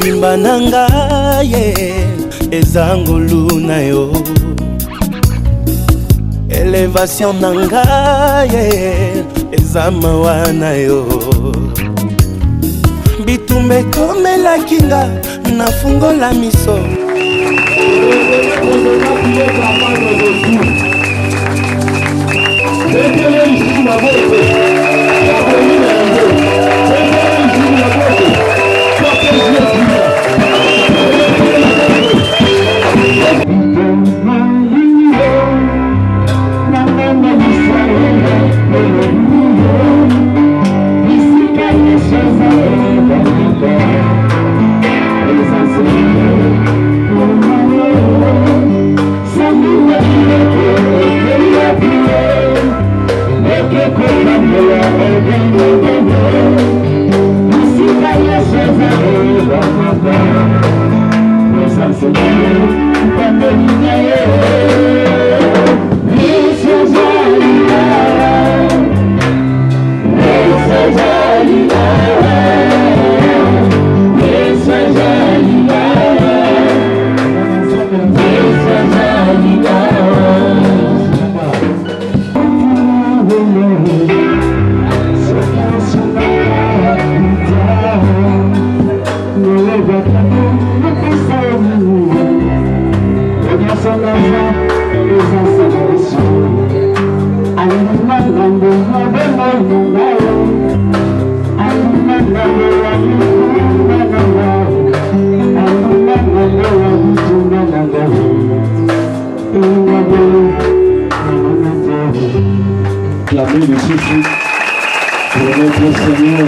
Motema na ngai eza ngolu na yo, elevation na ngai eza mawa na yo. Bitumba ekomelaki nga nafungola miso. Acclamez le Jésus pour notre Seigneur.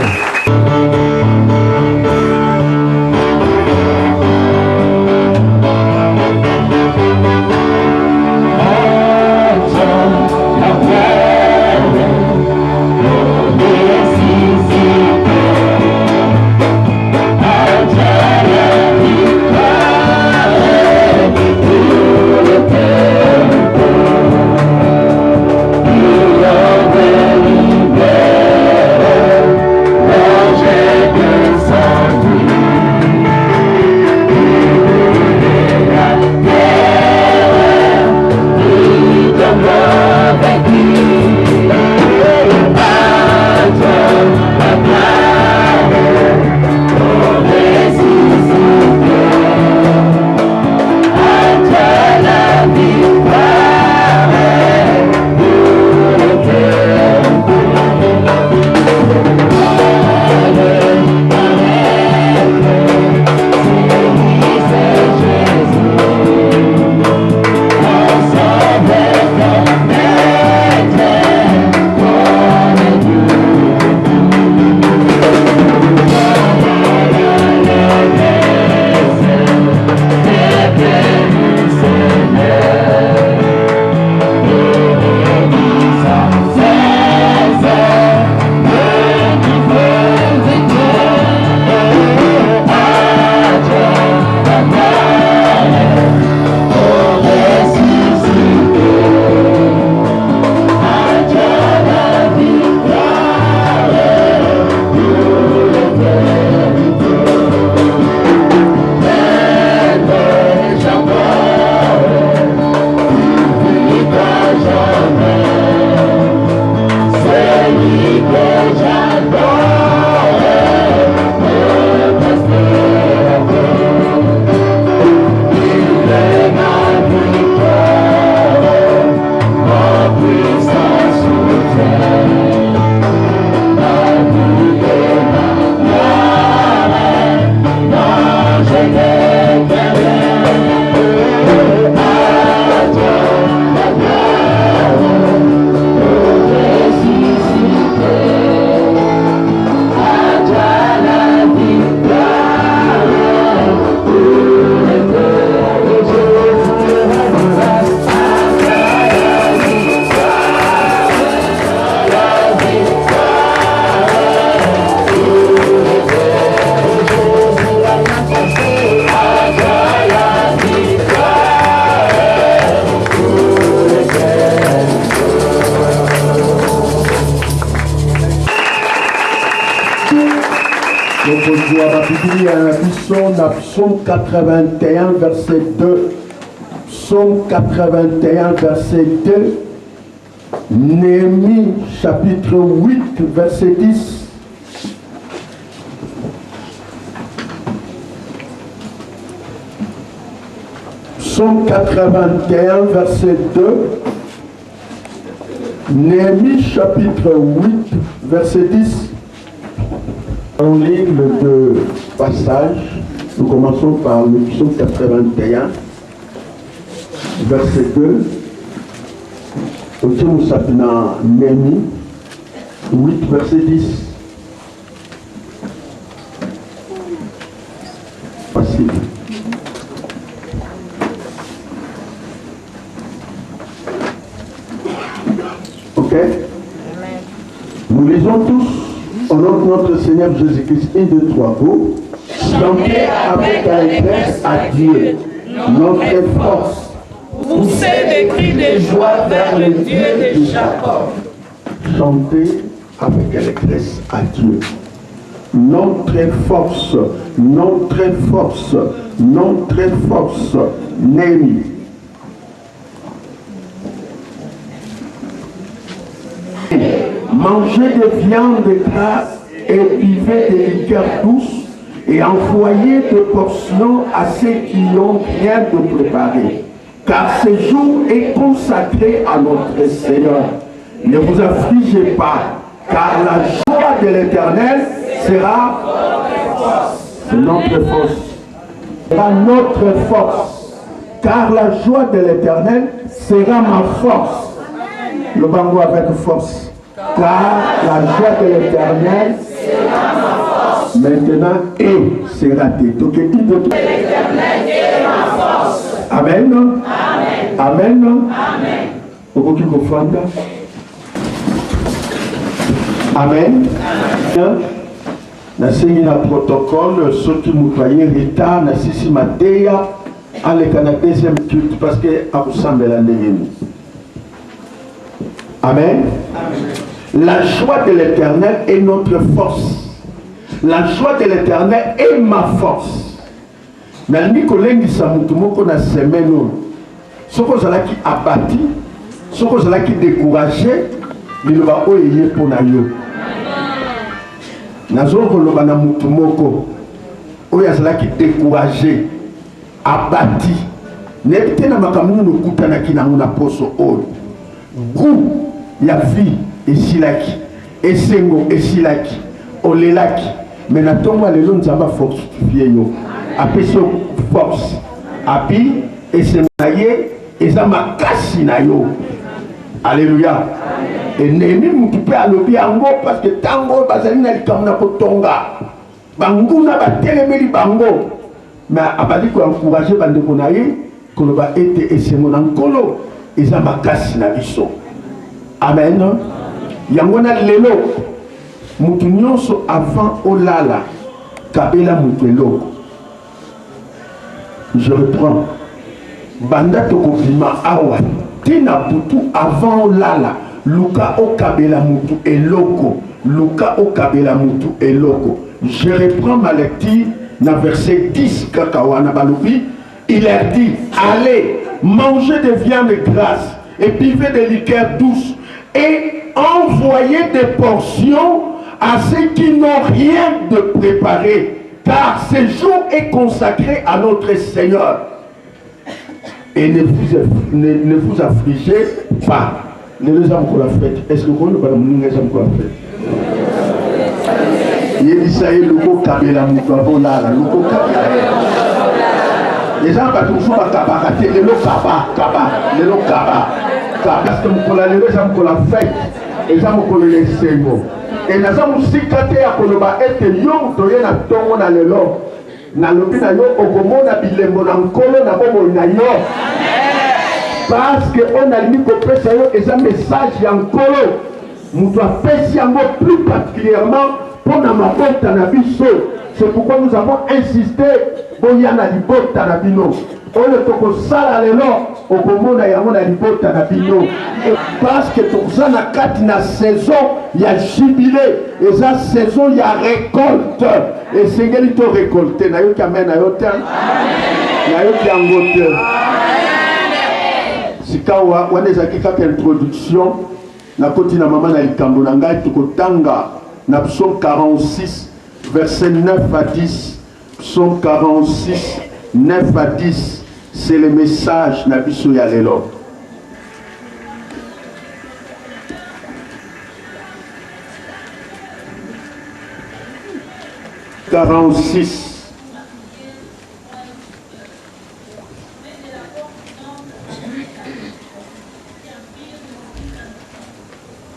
Psaume 81, verset 2. Psaume 81, verset 2. Néhémie, chapitre 8, verset 10. Psaume 81, verset 2. Néhémie, chapitre 8, verset 10. On lit les deux passages. Nous commençons par le psaume 81, verset 2. Nous sapina Néhémie 8, verset 10. Facile. Ok? Nous lisons tous au nom de notre Seigneur Jésus-Christ, 1, 2, 3, go. Chantez avec allégresse à Dieu, notre force. Poussez des cris de joie vers le Dieu de Jacob. Chantez avec allégresse à Dieu. Notre force, notre force, notre force. Néhémie. Mangez des viandes grasses et buvez des liqueurs douces et envoyez des portions à ceux qui n'ont rien de préparé. Car ce jour est consacré à notre Seigneur. Ne vous affligez pas, car la joie de l'Éternel sera notre force. Sera notre force. Car la joie de l'Éternel sera ma force. Le bango avec force. Car la joie de l'Éternel sera ma force. Maintenant, et sera tes. Donc, l'Éternel est ma force. Amen. Amen. Amen. Amen. Amen. Nasengi na protocole, ceux qui nous voyaient retard, na sisi mateya, avec la deuxième culte parce que à ressemble la Amen. Amen. La joie de l'Éternel est notre force. La joie de l'Éternel est ma force. Mais ni collègue Samutumoko na semaine, ce que vous avez abattu, ce que vous avez découragé, il va oyer pour nayo. Nazoko loba na mutumoko, oya zalaki découragé, abattu. N'était na makamu no kutana kinangu na poso oyo. Goût ya vie esilaki, esengo esilaki, olelaki. Mais na tonga lelo nzamba fortifier yo. Apesi force api esenaye eza makasi na yo. Alléluia. Et Néhémie mutupe alobi yango parce que tango bazali na likambo na kotonga banguna batelemeli bango mais abali ko encourager bandeko na ye koloba ete esengo na nkolo eza makasi na biso. Amen. Yango na lelo mutu nyonso avant olala kabela mutu eloko. Je reprends. Banda tokobima awa. Tina butu avant lala. Luka okabela mutu eloko. Luka okabela mutu eloko. Je reprends ma lecture dans verset 10 kakawana balubi. Il leur dit, allez, mangez des viandes grasses et buvez des liqueurs douces et envoyez des portions à ceux qui n'ont rien de préparé. Car ce jour est consacré à notre Seigneur. Et ne vous affligez pas. Les deux hommes qu'on a fait. Est-ce que vous ne pouvez pas les hommes qu'on a fait? Il dit ça, il faut caber la mouton là, le faut caber. Les gens ont toujours à cabareter, les lots kaba, les lots kaba. Parce que nous avons les gens qu'on a fait, les gens qu'on a laissé. Et nous avons aussi caté à Koloba et que yon toye na tongo na lelo na lobi na yo okomona bilembo na nkolo na bobo na yo. Parce que on a mis ko pesa yo et un message ya nkolo mutu apesi yango plus particulièrement pour na mabota na biso. C'est pourquoi nous avons insisté boya na libota na bino oyo tokosala lelo okomona yango na libota na bino parce que toza na kati na saison ya jubilé eza saison ya récolte esengeli to récolter nayoki amen na yo te nayoki yango te sika wana ezalaki kaka introduction nakoti na mama na likambo na ngai tokotanga na psaume 46 verset 9 à 10 psaume 46 9 à 10 c'est le message na biso ya lelo.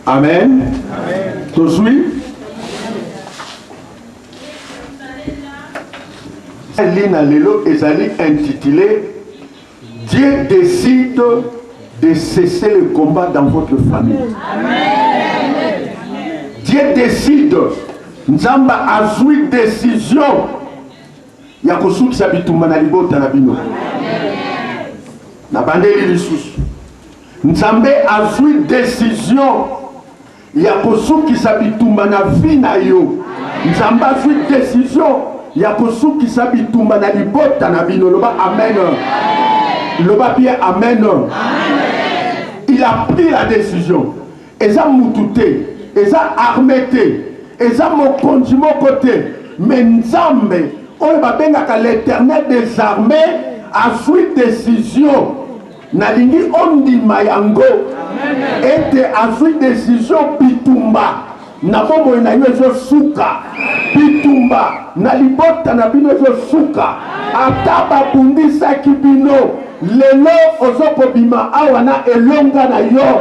Amen. Tout suit. Lina lelo ezali intitulé Dieu décide de cesser le combat dans votre famille. Amen. Dieu décide. Nzamba azui décision. Ya kosukisa bitumba na libota na bino. Na bandeli lisusu. Nzambe azui décision. Ya kosukisa bitumba na vie na yo. Nzamba azui décision. Ya kosukisa bitumba na libota na bino. Loba amen. Loba bien amen. Il a pris la décision. Eza mutute, eza armete, eza mokonzi mokote. Mais Nzambe, oyo babengaka l'Éternel des armées, a pris décision. Nalingi ondima yango. Ete a pris décision bitumba. Na bombo na yo ezo suka. Bitumba na libota na bino ezo suka. Ata babundisaki bino. Lelo ozoko bima awa na elonga na yo.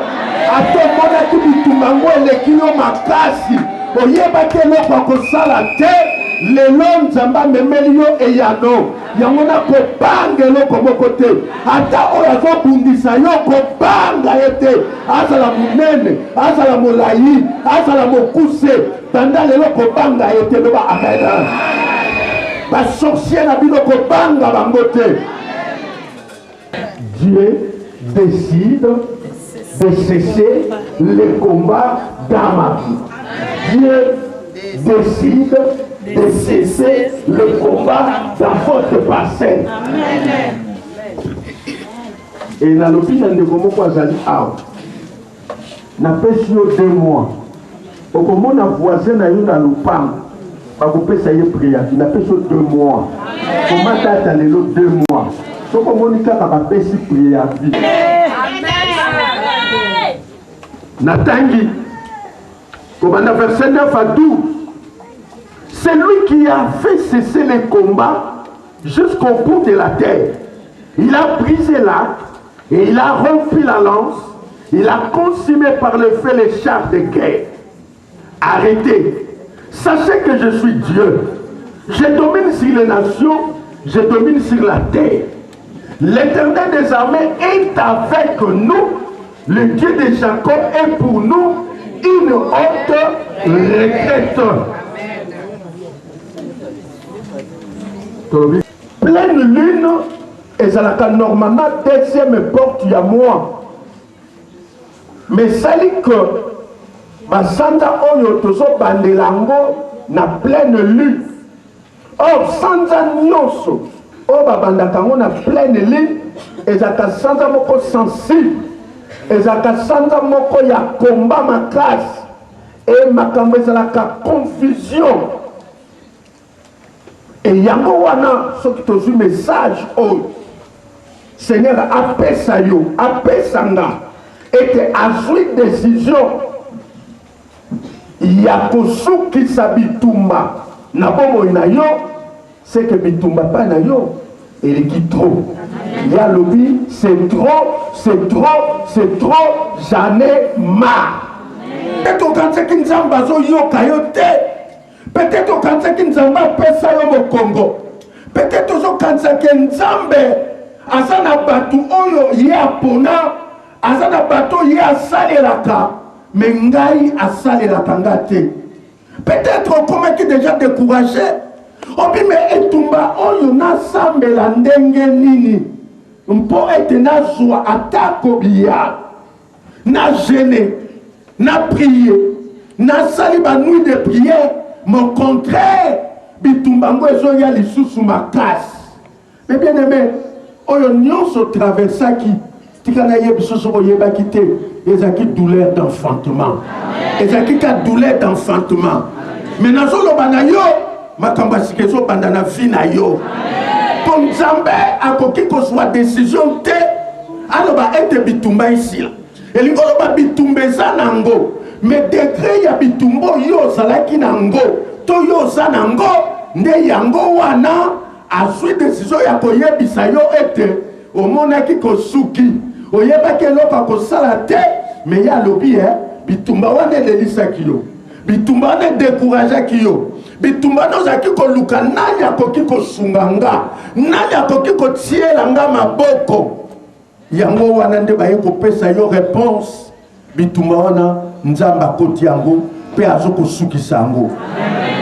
Ato mona ki bitumba ngo eleki yo makasi. Oyeba ke loko akosala te. Lelo Nzamba memeli yo eyano. Yango na kopanga eloko moko te. Ata oyo azobundisa yo kopanga ye te. Azala munene, azala molayi, azala mokuse. Tanda lelo kopanga ye te. Loba amen. Ba sorcier na bino kopanga bango te. Dieu décide de cesser le combat dans ma vie. Dieu décide de cesser le combat dans votre parcelle. Et dans l'opinion de comment quoi j'allais out. Na pesi yo 2 mois. Au comment na voisin na yo na lupang. Ba ko pesa ye prière. Na pesi yo 2 mois. Comment date les 2 mois. So komonika ka ba pesi prière. Natangi. Comme dans verset 9 à 12. C'est lui qui a fait cesser les combats jusqu'au bout de la terre. Il a brisé l'arc et il a rompu la lance. Il a consumé par le feu les chars de guerre. Arrêtez. Sachez que je suis Dieu. Je domine sur les nations. Je domine sur la terre. L'Éternel des armées est avec nous. Le Dieu de Jacob est pour nous une haute retraite. Pleine lune, et ça n'a normalement deuxième porte il y a moi. Mais ça dit que Basanda Oyo Tozo Bandelango na pleine lune. Or, Sanda Nyoso, O Babandakango na pleine lune, et ça ka Sanda Moko sensible, et ça ka Sanda Moko ya combat ma classe, et ma kambe ça la confusion. Et yango wana ce qui te joue message oh Seigneur apesa yo apesanga et azui décision ya kosuki sa bitumba na bomo na yo c'est que bitumba pa na yo et qui trop ya lobi c'est trop j'en ai marre et to quand c'est qu'une zamba zo yo kayote. Peut-être quand c'est qu'un Nzamba pesa yo mo Congo. Peut-être quand c'est qu'un Nzambe azana batu oyo ya pona azana bato ya salelaka mais ngai asalelaka ngate. Peut-être comment que déjà découragé. Obi me etumba oyo na sambela ndenge nini. mpo ete nazwa atako biya na gêné na prier nasali nuit de prière mon contraire bitumbango ezoya lisusu makasi. Mais bien aimé oyo nyonso traversaki tika na ye biso soko yebaki te ezaki douleur d'enfantement ezaki ka douleur d'enfantement. Mais nazoloba na yo makambo asika ezobanda na vie na yo po nzambe akoki kozwa décision te aloba ete bitumba isila elingi oloba bitumba eza nango mais degré ya bitumba yo ozalaki nango to yo oza nango nde yango wana azwi décision ya koyebisa yo ete omonaki kosuki oyebaki eloko akosala te mais ye alobi bitumba wana elelisaki yo bitumba wana décourageaki yo bitumba wana ozalaki koluka nani akoki kosunga nga nani akoki kotiela nga maboko yango wana nde baye kopesa yo réponse bitumba wana nzambe akoti yango mpe azokosukisa yango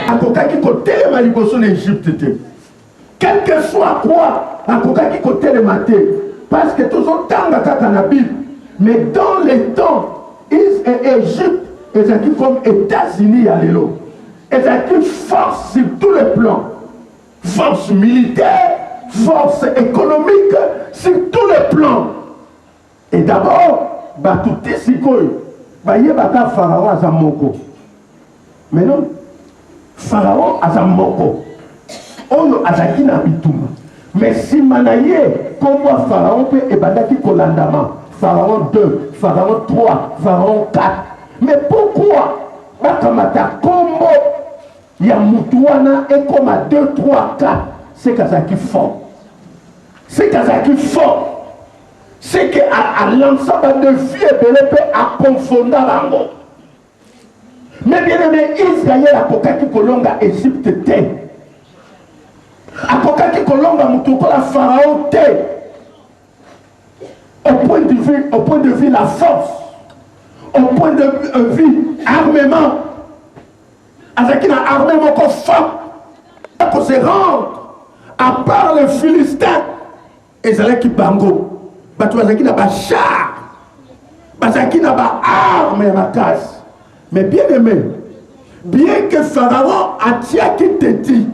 akokaki kotelema liboso na Égypte te quel que soit quoi akokaki kotelema te parce que tozotanga kaka na Bible mais dans les temps Égypte ezalaki comme États-Unis ya lelo ezalaki force sur tous les plans force militaire force économique sur tous les plans. Et d'abord batuti sikoyo bayebaka Pharaon aza moko mais non Pharaon aza moko oyo azaki na bitumba mais nsima na ye kombo ya Pharaon mpe ebandaki kolandama Pharaon 2 Pharaon 3 Pharaon 4. Mais pourquoi bakamata kombo ya mutu wana ekoma 2 3 4 c'est kazaki fort c'est kazaki fort c'est que à l'ensemble de vie ebele mpe akonfonda bango. Mais bien aimé Israël akokaki kolonga Égypte te akokaki kolonga mutu kola Pharaon te au point de vue la force au point de vue armement avec une armée moko fort pour se rendre à part les Philistins ezalaki bango bato bazalaki na bachar bazalaki na baarme ya makasi. Mais bien aimé bien que Pharaon atiaki teti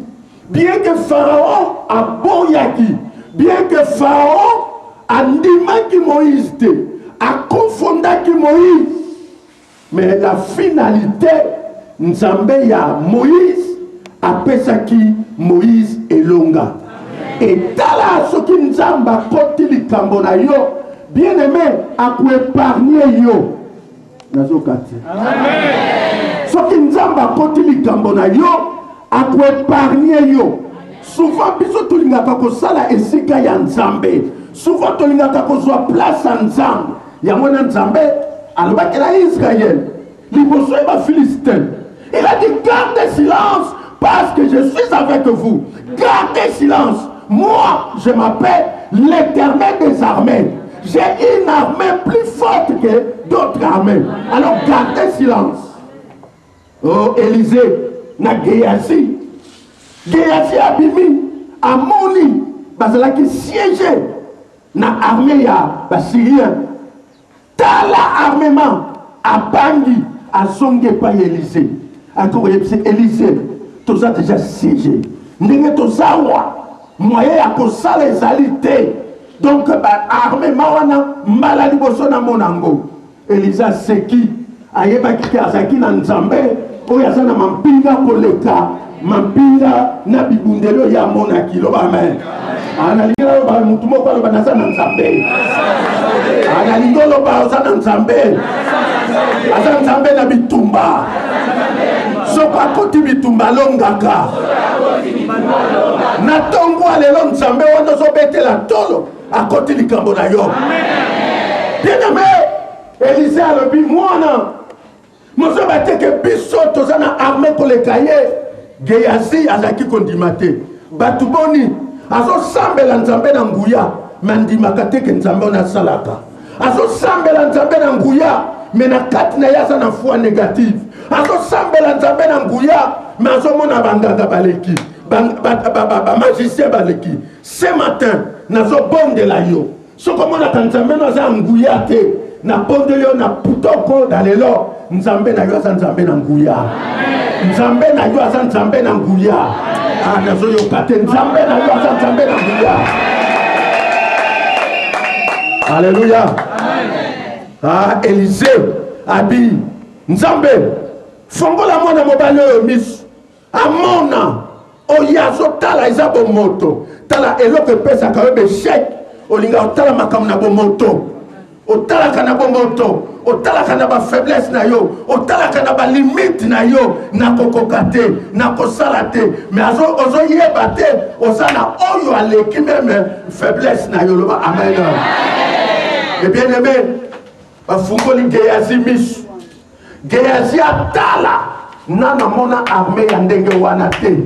bien que Pharaon aboyaki bien que Pharaon andimaki Moïse te akofondaki Moïse mais la finalité nzambe ya Moïse apesaki Moïse elonga et tala soki nzambe akoti likambo na yo bien aimé akoépargne yo nazokati soki nzambe akoti likambo na yo akoépargne yo. Souvent biso tolingaka kosala esika ya nzambe souvent tolingaka kozwa place ya nzambe yango na nzambe alobaki na Israël liboso ya bafilistin il a dit gardez silence parce que je suis avec vous. Gardez silence, moi je m'appelle l'Éternel des armées, j'ai une armée plus forte que d'autres armées, alors gardez silence. Oh Élisée na Géasi abimi amoni bazalaki siégé na armée ya basyrien tala armement abangi azonge pa Élisée encore Élisée toza déjà siégé ndenge tozawa moyen ya kosala ezali te donc armement wana mbala liboso na monango Élisée seki ayebaki te azalaki na nzambe oyo aza na mampinga koleka mampinga na bibundelo ya monaki loba amen. Analingela loba mutu moko aloba naza na nzambe analingela loba aza na nzambe aza nzambe na bitumba soko akoti bitumba longaka na tongo alelo nzambe wana ozobetela tolo akoti likambo na yo. Bien aimé Élisée alobi mwana mozoba teke biso toza na armée koleka ye Géasi azaki kondima te batu boni azosambela nzambe na nguya mandimaka te ke nzambe ona salaka azosambela nzambe na nguya me na kati na ye aza na foi négative azosambela nzambe na nguya me azomona banganga baleki bamagicien baleki. Ce matin nazobondela yo Ce comme on a Nzambe nous a ngouya te na pondele na putoko dalelo Nzambe na yo za Nzambe na ngouya. Nzambe na yo za Nzambe na ngouya. Ah nazo yo kate Nzambe na yo za Nzambe na ngouya. Alléluia. Ah Élisée abi Nzambe fongola mwana mobali oyo miso amona oyazo tala eza bomoto tala eloko pesa ka be chèque olinga otala makambo na bomoto otalaka na bomoto otalaka na ba faiblesse na yo otalaka na ba limite na yo na kokoka te na kosala te mais ozo yeba te osana oyo aleki même faiblesse na yo loba amen. Et bien aimé bafungoli Géasi miso Géasi atala nana mona armée ya ndenge wana te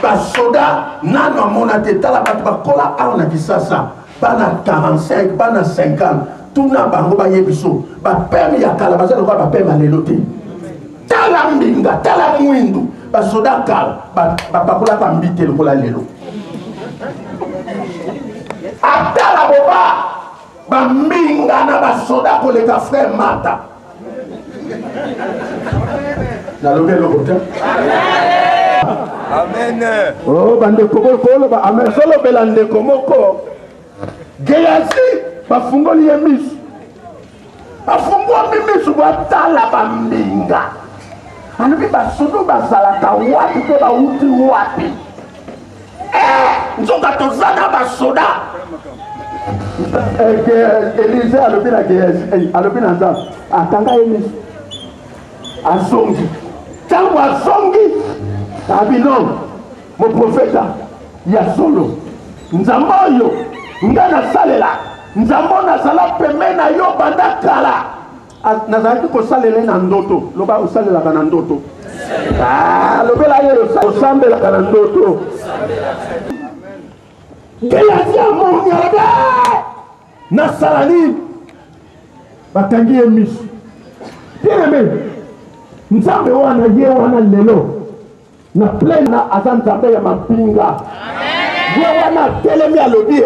basoda nana mona te tala bato bakola awa na kisasa bana 45 bana 50 tuna bango bayebiso bapeme ya kala bazali kwa bapeme lelo te tala mbinga tala mwindu basoda kala bapakola pa mbite lokola lelo atala boba bambinga na basoda koleka frère Mata nalobe eloko te amen. Oh bandeko kolo ba amen solo bela ndeko moko Géasi bafungoli ye miso bafungoli miso batala bambinga alobi basodo bazalaka wapi mpe bauti wapi nzoka tozana basoda Élisée alobi na Géasi alobi na Nzambe atanga ye miso azongi ntango azongi abino mo profeta ya solo Nzambe oyo nga nasalela Nzambe nazala peme na yo banda kala nazalaki kosalela na ndoto loba osalelaka na ndoto lobela ye osambelaka na ndoto Géasi amoni alobi nasala nini bakangi ye miso bien-aimé Nzambe wana ye wana lelo na plein na aza Nzambe ya mapinga ye wana telemi alobi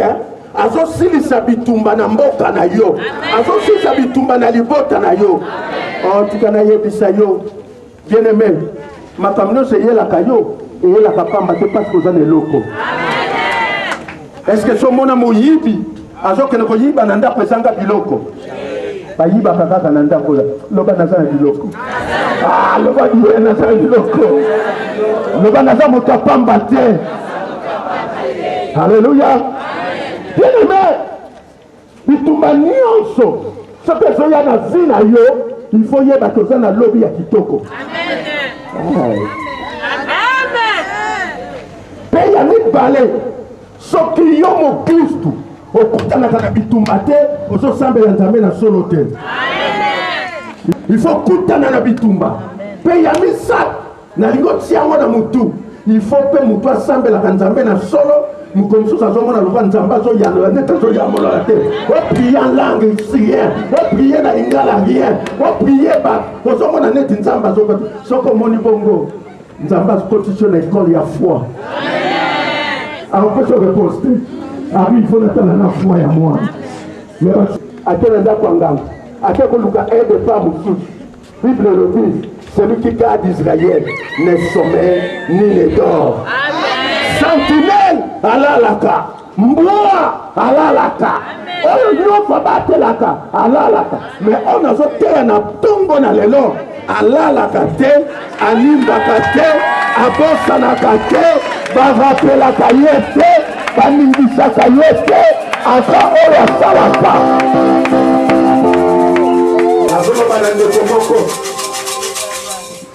azosilisa bitumba na mboka na yo azosilisa bitumba na libota na yo tika na yebisa yo bien-aimé makambo nyonso eyelaka yo eyelaka pamba te parce que oza na eloko. Est-ce que somona moyibi azokende koyiba na ndako ezanga biloko bayibaka kaka na ndako loba naza na biloko loba ye naza na biloko loba naza moto apamba te. Alléluia. Bien-aimé bitumba nyonso soki ezoya na vi na yo il faut yeba toza na lobi ya kitoko. Mpe ya mibale soki yo mokristu okutanaka na bitumba te ozosambela Nzambe na solo te. Il faut kutana na bitumba mpe ya misato nalingo tia yango na mutu il faut mpe mutu asambelaka Nzambe na solo mokonzi mosusu azomona loba Nzambe azoyanola neti azoyamola te oprie en langue rien oprie na lingala rien oprie ozomona neti Nzambe azokota soki omoni bongo Nzambe akotisio na ekole ya foi akopesa réponse te abi il faut natala na foi ya mwana ate na ndako ya ngambo ate koluka aide pa mosusu Bible lobi celui qui garde Israël ne sommeille ni ne dort. Sentinelle alalaka mbwa alalaka oyo nyonso batelaka alalaka mais on azoteya na ntongo na lelo alalaka te animbaka te abosanaka te barapelaka ye te baningisaka ye te ata oyo asalaka azoloba na ndeko moko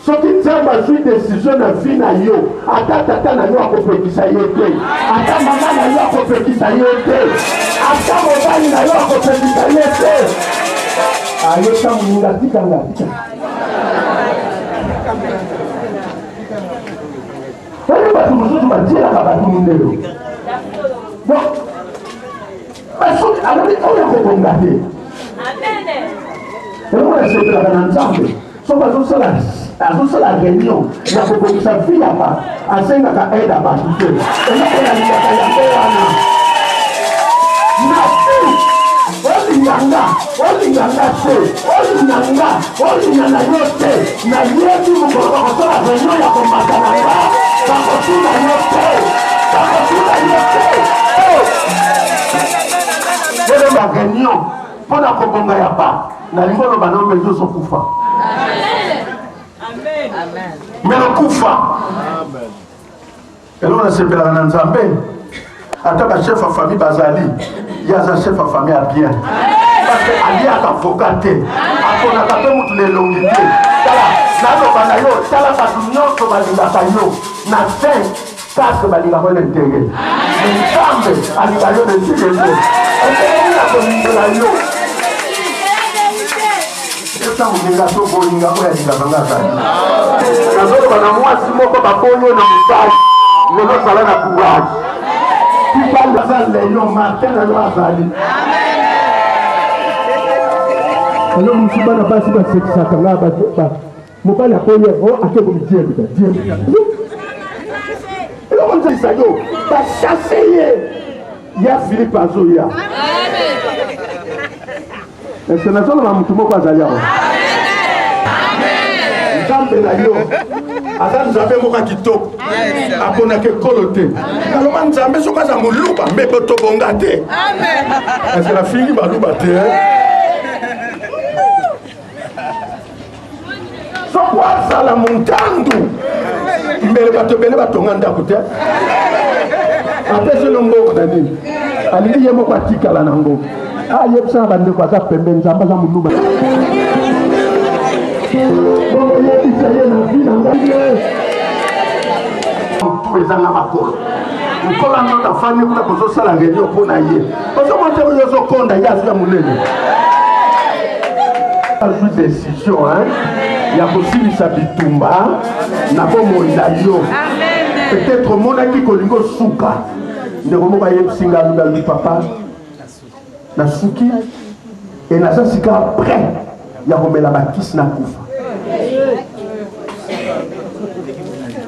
soki Nzambe azwi décision na vi na yo ata tata na yo akopekisa ye te ata mama na yo akopekisa ye te ata mobali na yo akopekisa ye te ayota moninga tikanga oyo bato mosusu batielaka bato mondelo basoki alobi oyo akobonga te eloko nasepelaka na Nzambe soki azosala réunion ya kobongisa vi ya bato asengaka aide bato te eloko nalingaka yango wana na fi olinganga te olinganga olingana yo te na yebi mokolo bakosala réunion ya komata na nga bakotuna yo te elo ba réunion mpona kobonga ya ba na lingolo banome ezosokufa melo kufa eloko nasepelaka na nzambe ata bachef ya famille bazali ye aza chef ya famille ya bien parce que aliaka avocat te aponaka mpe mutu na elongi te tala naloba na yo tala bato nyonso balingaka yo na fin kake balingaka na ntere nzambe alinga yo na ntilende etelemi na kolingela yo esa moninga to bolinga oyo alingaka nga azali nazoloba na mwasi moko baboyo na mobali lelo zala na courage tikali aza leyo martin na yo azali alo mosu bana basi basekisaka nga mobali akoye ake komidiembika eloko nzalisa yo bachase ye ya philipe azoya ese nazoloba motu moko azali awa nzambe na yo aza nzambe moko kitoko aponaka ekolo te naloba nzambe soki aza moluba mpe tobonga te ese nafingi baluba te soko azala montandu mbele bato ebele batonga ndako te apesi longoko na nini alingi ye moko atikala nango ayebisa na bandeko aza pembe nzambe aza moluba oyebisa ye na vi na ngai motu ezanga makolo nkola nota afani kuna kozosala réunion mpo na ye ozomate oyo ozokonda ye azuya monene azwi décision ya kosilisa bitumba na bomoi na yo peut-être omonaki kolingi osuka ndeko moko ayebisinga alubi papa nasuki e naza sika prêt ya komela bakisi na kufa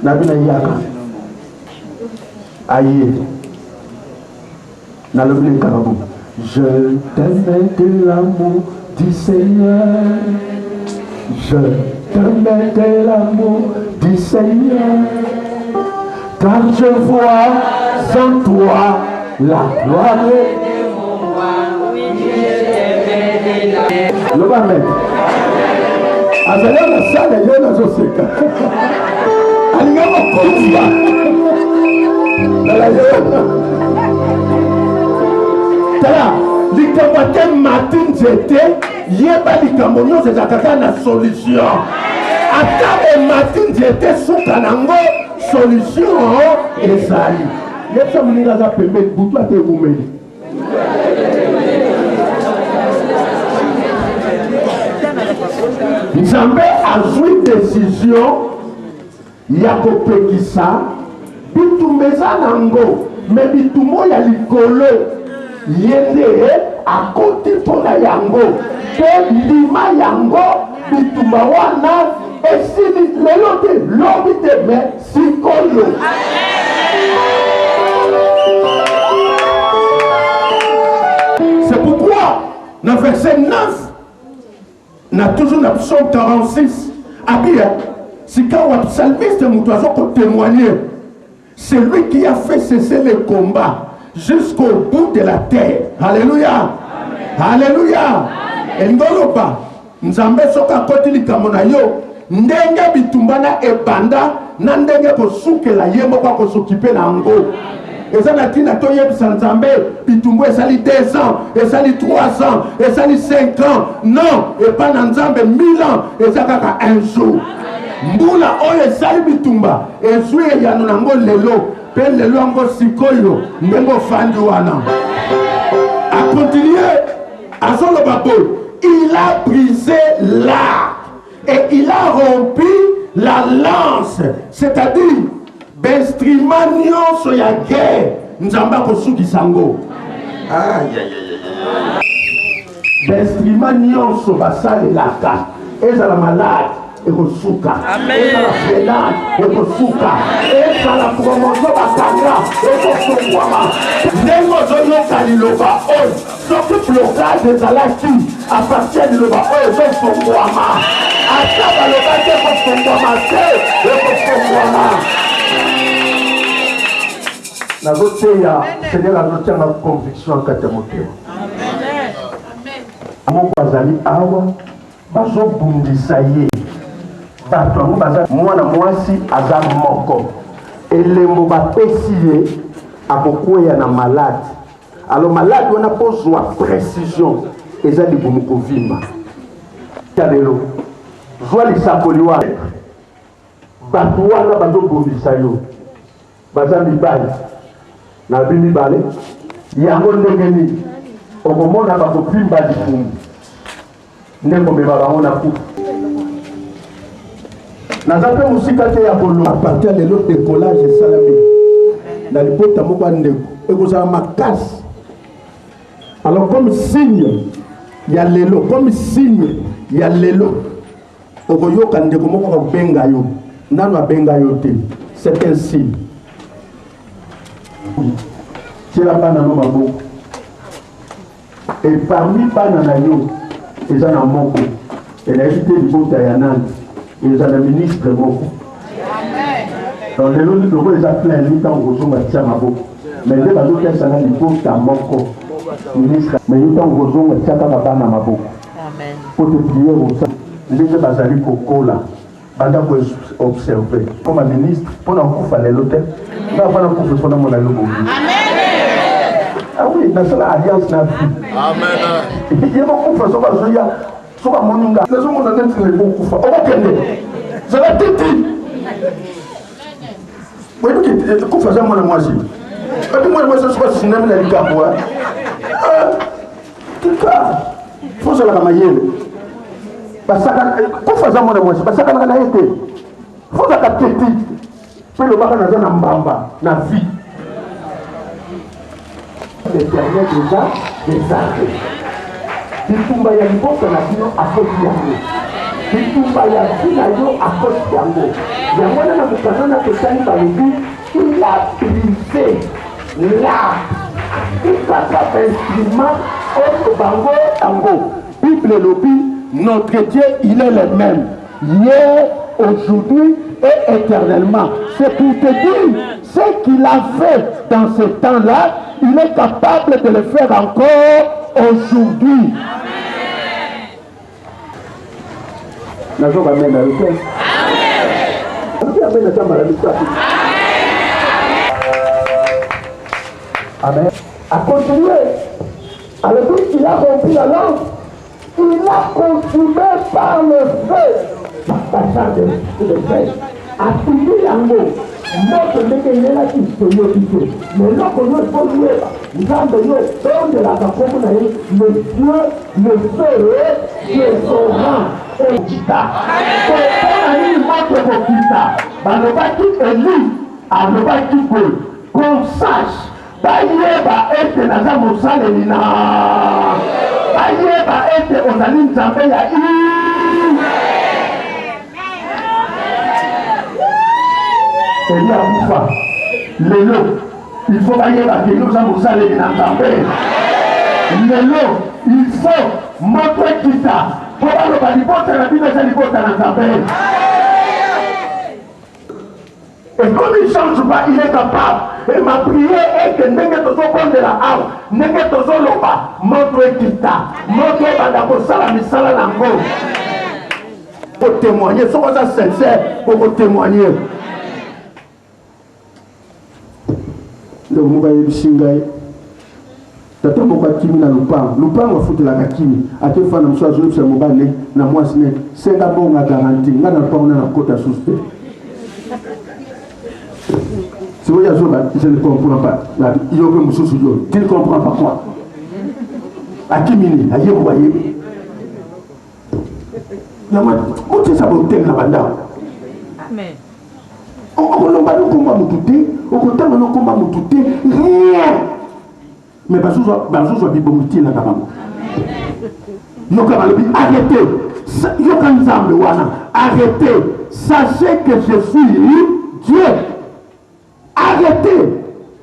nabi na yaka aye nalobi lekaka bo je t'aimais de l'amour du Seigneur je t'aimais de l'amour du Seigneur car je vois en toi la gloire le barmet azali na sala ye nazoseka alinga kokufa tala likambo te mati nzete yeba likambo nyonso ezalaka kaka na solution ata emati nzete suka nango solution ezali yebisa moninga aza pembeni butu ate ebumeli nzambe azwi décision ya kopekisa bitumba eza nango me bitumba ya likolo ye nde akoti mpona yango mpe ndima yango bitumba wana esili lelo te lobi te me sikoyo c'est pourquoi na verset 9 na toujours na psaume 46 abia sika wa psalmiste mutu azo témoigner c'est lui qui a fait cesser le combat jusqu'au bout de la terre. Alléluia. Alléluia. Endoloba nzambe soka koti likambo na yo ndenge bitumbana ebanda na ndenge kosukela ye moko kosokipe na ngo eza na tina toyebisa nzambe bitumbu esali 2 ans esali 3 ans esali 5 ans non epa na nzambe 1000 ans eza kaka un jour mbula oyo esali bitumba ezwi eyano nango lelo mpe lelo yango sikoyo ndenge ofandi wana akontinue azoloba boye il a brisé l'arc et il a rompu la lance c'est-à-dire b'instrument nyonso ya guerre nzambe akosukisa ngo b'instrument nyonso basalelaka ezala malade ekosuka ezala frenade ekosuka ezala promotion bakanga ekosungwama ndenge ozoyoka liloba oyo soki blocage ezalaki à partir de liloba oyo ezofungwama ata baloba te ekofungwama te ekofungwama nazoteya seigneur azotianga conviction kati ya motema moko azali awa bazobundisa ye bato yango baza mwana mwasi aza moko elembo bapesi ye akokweya na malade alors malade wana kozwa précision eza libumu kovimba ta lelo zwa lisakoli wana bato wana bazobundisa yo baza mibali na bimibale yango ndenge nini okomona bakopimba libumu ndenge komema bango na kufa naza mpe mosika te ya koloba partir lelo décollage esalami na libota moko ya ndeko ekozala makasi alors comme signe ya lelo comme signe ya lelo okoyoka ndeko moko kobenga yo nano abenga yo te c'est un signe tiela bana no maboko et parmi bana na yo eza na moko enayebi te libota ya nani eza na ministre moko donc lelo loko eza plein litango kozonga tia maboko mais nde bazokesana libota moko ministre mais litango kozonga tia kaka bana maboko po te prier osa ndenge bazali kokola banda koobserve comme ministre mpona kokufa lelo te nga afana kufa mpona mona yo bongi ah oui nasala alliance na vie ye bakufa so bazoya so bamoninga nazomona neti lebokufa okokende zala titi oyebi kufa za mwana mwasi ati mwana mwasi soka sinami na likambo tika fozalaka mayele kufa za mwana mwasi basakanaka na ye te fozalaka titi mpe lobaka naza na mbamba na vie l'éternel déjà des arts bitumba ya liboso na bino akoti yango bitumba ya vina yo akoti yango yango wana na mokano na tosali balobi il a brisé l'arbre ikaka bainstrument oyo bango yango bible elobi notre Dieu il est le même hier aujourd'hui et éternellement c'est pour te dire ce qu'il a fait dans ce temps-là il est capable de le faire encore aujourd'hui. Amen. Amen. A continuer. Alors il a rempli la lampe. Il a consumé par le feu. Passant de feu. A fini l'amour. Moto ndenge elelaki toyoki te mais eloko yo ekoyeba nzambe yo eondelaka kombo na ye le feu descendant ekita mpona nini moto ekokita balobaki eli alobaki boye qu'on sache bayeba ete naza mosaleli na bayeba ete ozali nzambe ya Eli akufa lelo il faut bayeba ke yo oza mosaleli na nzambe lelo il faut moto ekita po baloba libota na bino eza libota na nzambe et comme il ne change pas il est capable et ma prière est que ndenge tozobondela awa ndenge tozoloba moto ekita moto ebanda kosala misala nango kotémoigner soko oza sincère okotémoigner le moko ayebisi ngai tata moko akimi na lupango afutelaka kimi ate fana mosu azoyebisa mobali na mwasi ne senga bonga garanti nga na lupango na kota susu te si oyo azoba je ne comprends pas yo mpe mosusu yo tu ne comprends pas quoi akimi ni ayebo ayebi yango motisa boteme na bandao amen okolomba nokomba motu te okotanga nokomba motu te rien mais bazozwa bibomo tielaka bango yoka balobi arrêtez yoka nzambe wana arrêtez sachez que je suis Dieu arrêtez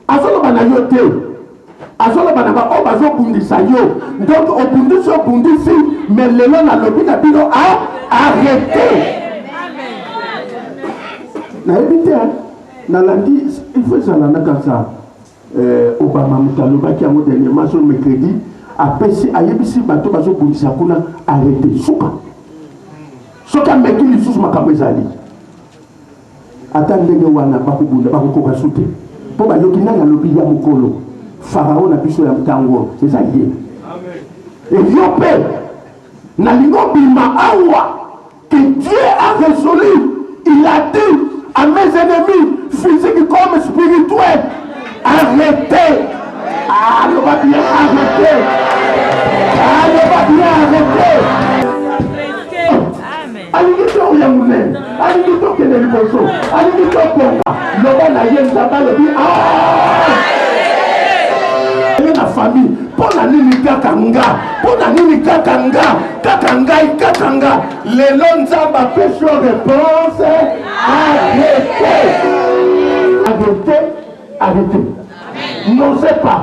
azoloba na yo te azoloba na bao bazobundisa yo. Donc obundisi mais lelo na lobi na bino a arrêter. Na éviter na lundi il faut ça na kansa Obama mutalobaki yango dernièrement sur mercredi apesi ayebisi bato bazobundisa kuna arrêter suka. Soka meki lisusu makambo ezali. Ata ndenge wana bakubunda bakokoka sute. Po bayoki nanga lobi ya mokolo. Pharaon na biso ya mtango eza ye. Et yope na lingo bima awa que Dieu a résolu. Il a dit à mes ennemis physiques comme spirituels, arrêtez. Ah, on va bien arrêter. Ah, on va bien arrêter. Alinito yamunen, alinito keneliboso, alinito konga, loba na yenza balobi la famille, pour la nini kakanga, kakanga, les lonzamba pécho réponse, arrêtez, n'osez pas,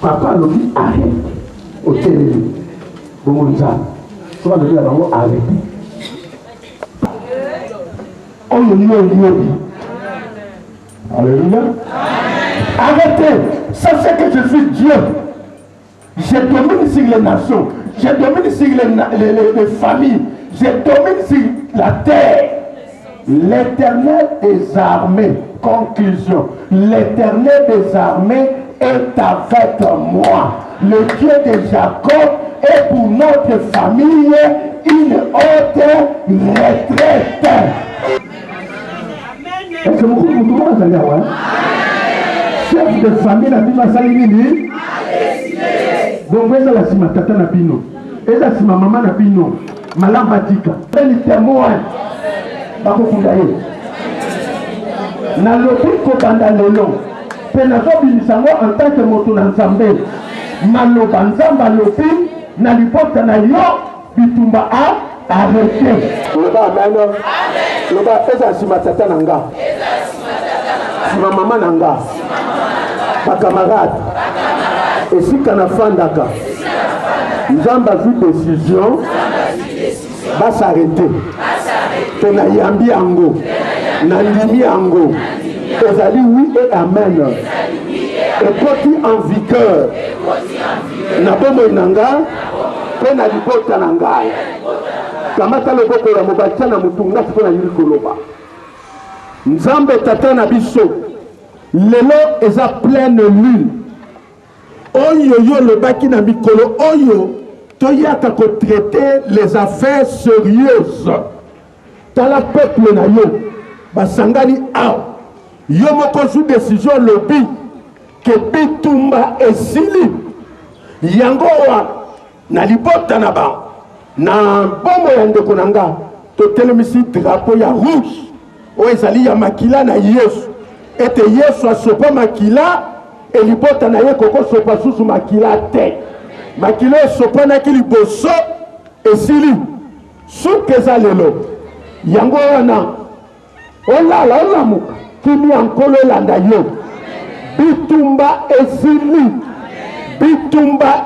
papa le dit arrête, au télé, bon ça, toi le dit arrêtez, on le dit. Alléluia. Arrêtez. Sachez que je suis Dieu. Je domine sur les nations. Je domine sur les familles. Je domine sur la terre. L'Éternel des armées. Conclusion. L'Éternel des armées est avec moi. Le Dieu de Jacob est pour notre famille une haute retraite. Est-ce que vous comprenez ça? Chef de famille, la vie va s'aligner. Donc, vous êtes la sima tata na bino. Vous êtes la sima maman na bino. Malam badika. Vous êtes les témoins. Bako fundaye. Na lobi ko banda lelo. Penazo binisango en tant que moto na nzambe. Maloba nzamba lobi na lipota na yo bitumba arrêté. Loba amen. Loba eza sima tata nanga. Sima mama nanga. Ba camarade. Et si kana fandaka. Nzamba vu décision. Va s'arrêter. Tena yambi ango. Nandimi ango. Ezali oui et amen. Et poti en vigueur. Na bomo nanga. Pena lipota nanga. Kamata loboko ya mobatia na mutunga siko na yuri koloba. Nzambe tata na biso. Lelo eza pleine lune. Oyo yo le baki na mikolo oyo toyaka ko traiter les affaires sérieuses. Tala peuple na yo basangani a yo moko sous décision lobi ke bitumba esili yango wa na libota na ba na bombo ya ndeko nanga to telemisi drapeau ya rouge o ezali ya makila na Yesu ete Yesu asopa makila elibota na ye koko sopa susu makila te makila sopa na kili boso esili sukeza lelo yango wana olala olamuka kimi ankolo landa yo bitumba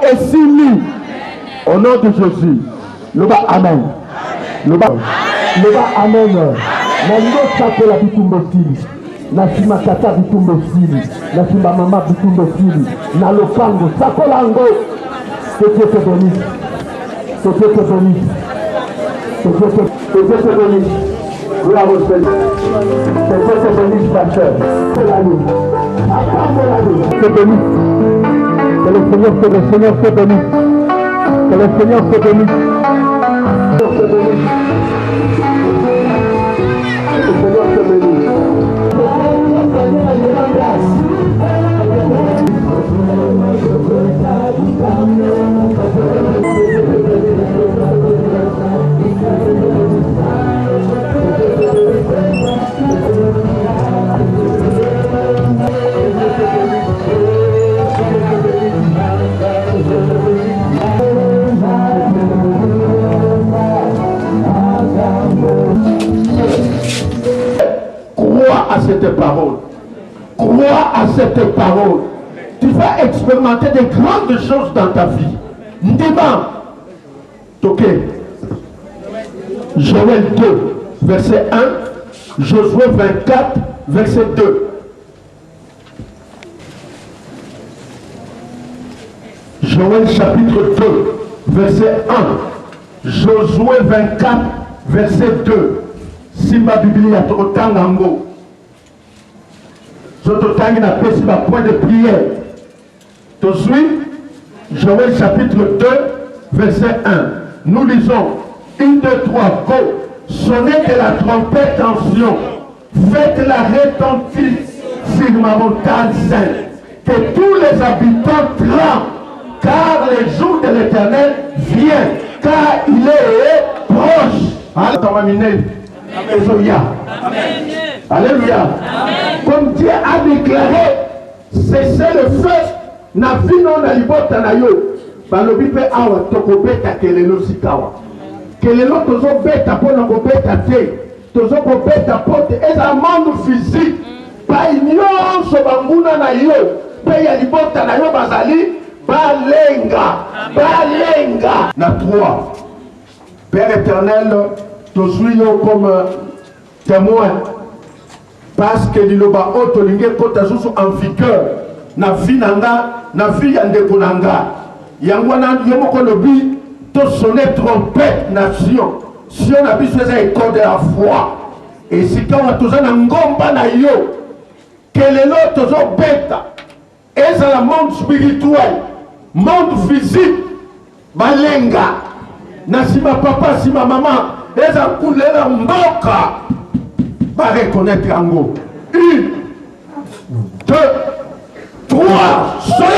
esili au nom de Jésus loba amen loba amen na ndo sakola bitumba esili na sima tata bitumba esili na sima mama bitumba esili na lopango sakola ngo que Dieu te bénisse que Dieu te bénisse que Dieu te bénisse. Gloire au Seigneur. Que Dieu te bénisse, pasteur. Te bénisse. Que le Seigneur te bénisse. Que le Seigneur te bénisse. Que le Seigneur te bénisse. Que le Seigneur te bénisse. Crois à cette parole. Crois à cette parole. Tu vas expérimenter de grandes choses dans ta vie. Ndima. Ok. Joël 2, verset 1. Josué 24, verset 2. Joël chapitre 2, verset 1. Josué 24, verset 2. Simba Biblia Totangango. Zototangi na pesi ba point de prière. Tout de suite, Joël chapitre 2, verset 1. Nous lisons 1, 2, 3, go. Sonnez de la trompette en Sion. Faites-la retentir sur ma montagne sainte. Que tous les habitants tremblent. Car le jour de l'Éternel vient. Car il est proche. Alléluia. Alléluia. Comme Dieu a déclaré, cessez le feu. Na vino na libota na yo. Balobi pe awa tokobeta kelelo sikawa. Kelelo tozo beta pona kobeta te. Tozo kobeta pote eza monde physique. Ba nyonso banguna na yo. Pe ya libota na yo bazali balenga. Balenga. Na 3. Père éternel, to suis yo comme témoin. Parce que liloba otolinge kota susu en vigueur. Na vie nanga, na vie ya ndeko nanga. Yangwana yomoko lobi to sonner trompette nation. Si on a besoin d'un école de la foi. Et si quand on a tous un ngomba na yo, quel est l'autre bêta? Et c'est le monde spirituel, monde physique, balenga. Na si ma papa, si ma maman, et ça coule la mboka. Va reconnaître Ango. 1, 2, 3, soleil.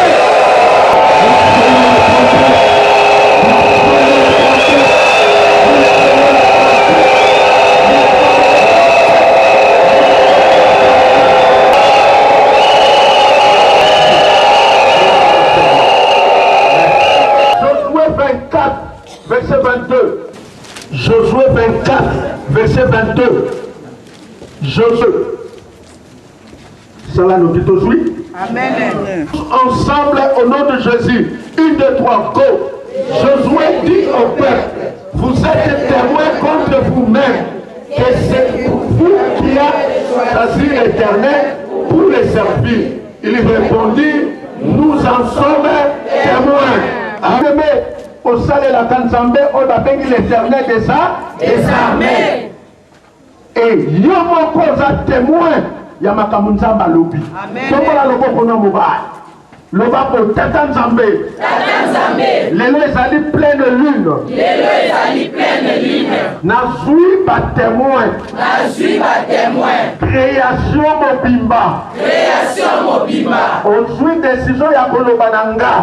Josué 24, verset 22. Josué 24, verset 22. Josué. Cela nous dit aujourd'hui. Amen. Ensemble au nom de Jésus. 1, 2, 3, go. Josué dit au peuple, vous êtes témoins contre vous-même que c'est vous qui a choisi l'Éternel pour le servir. Il répondit, nous en sommes témoins. Amen. Au salut la Kanzambe, on a béni l'Éternel des armées. Et yomo koza témoin ya makamunzamba lobi. Amen. La lobo kono mobile. Loba ko tata nzambe. Lelo ezali pleine lune. Nazui ba témoin. Création mobimba. Ozui décision ya koloba nanga.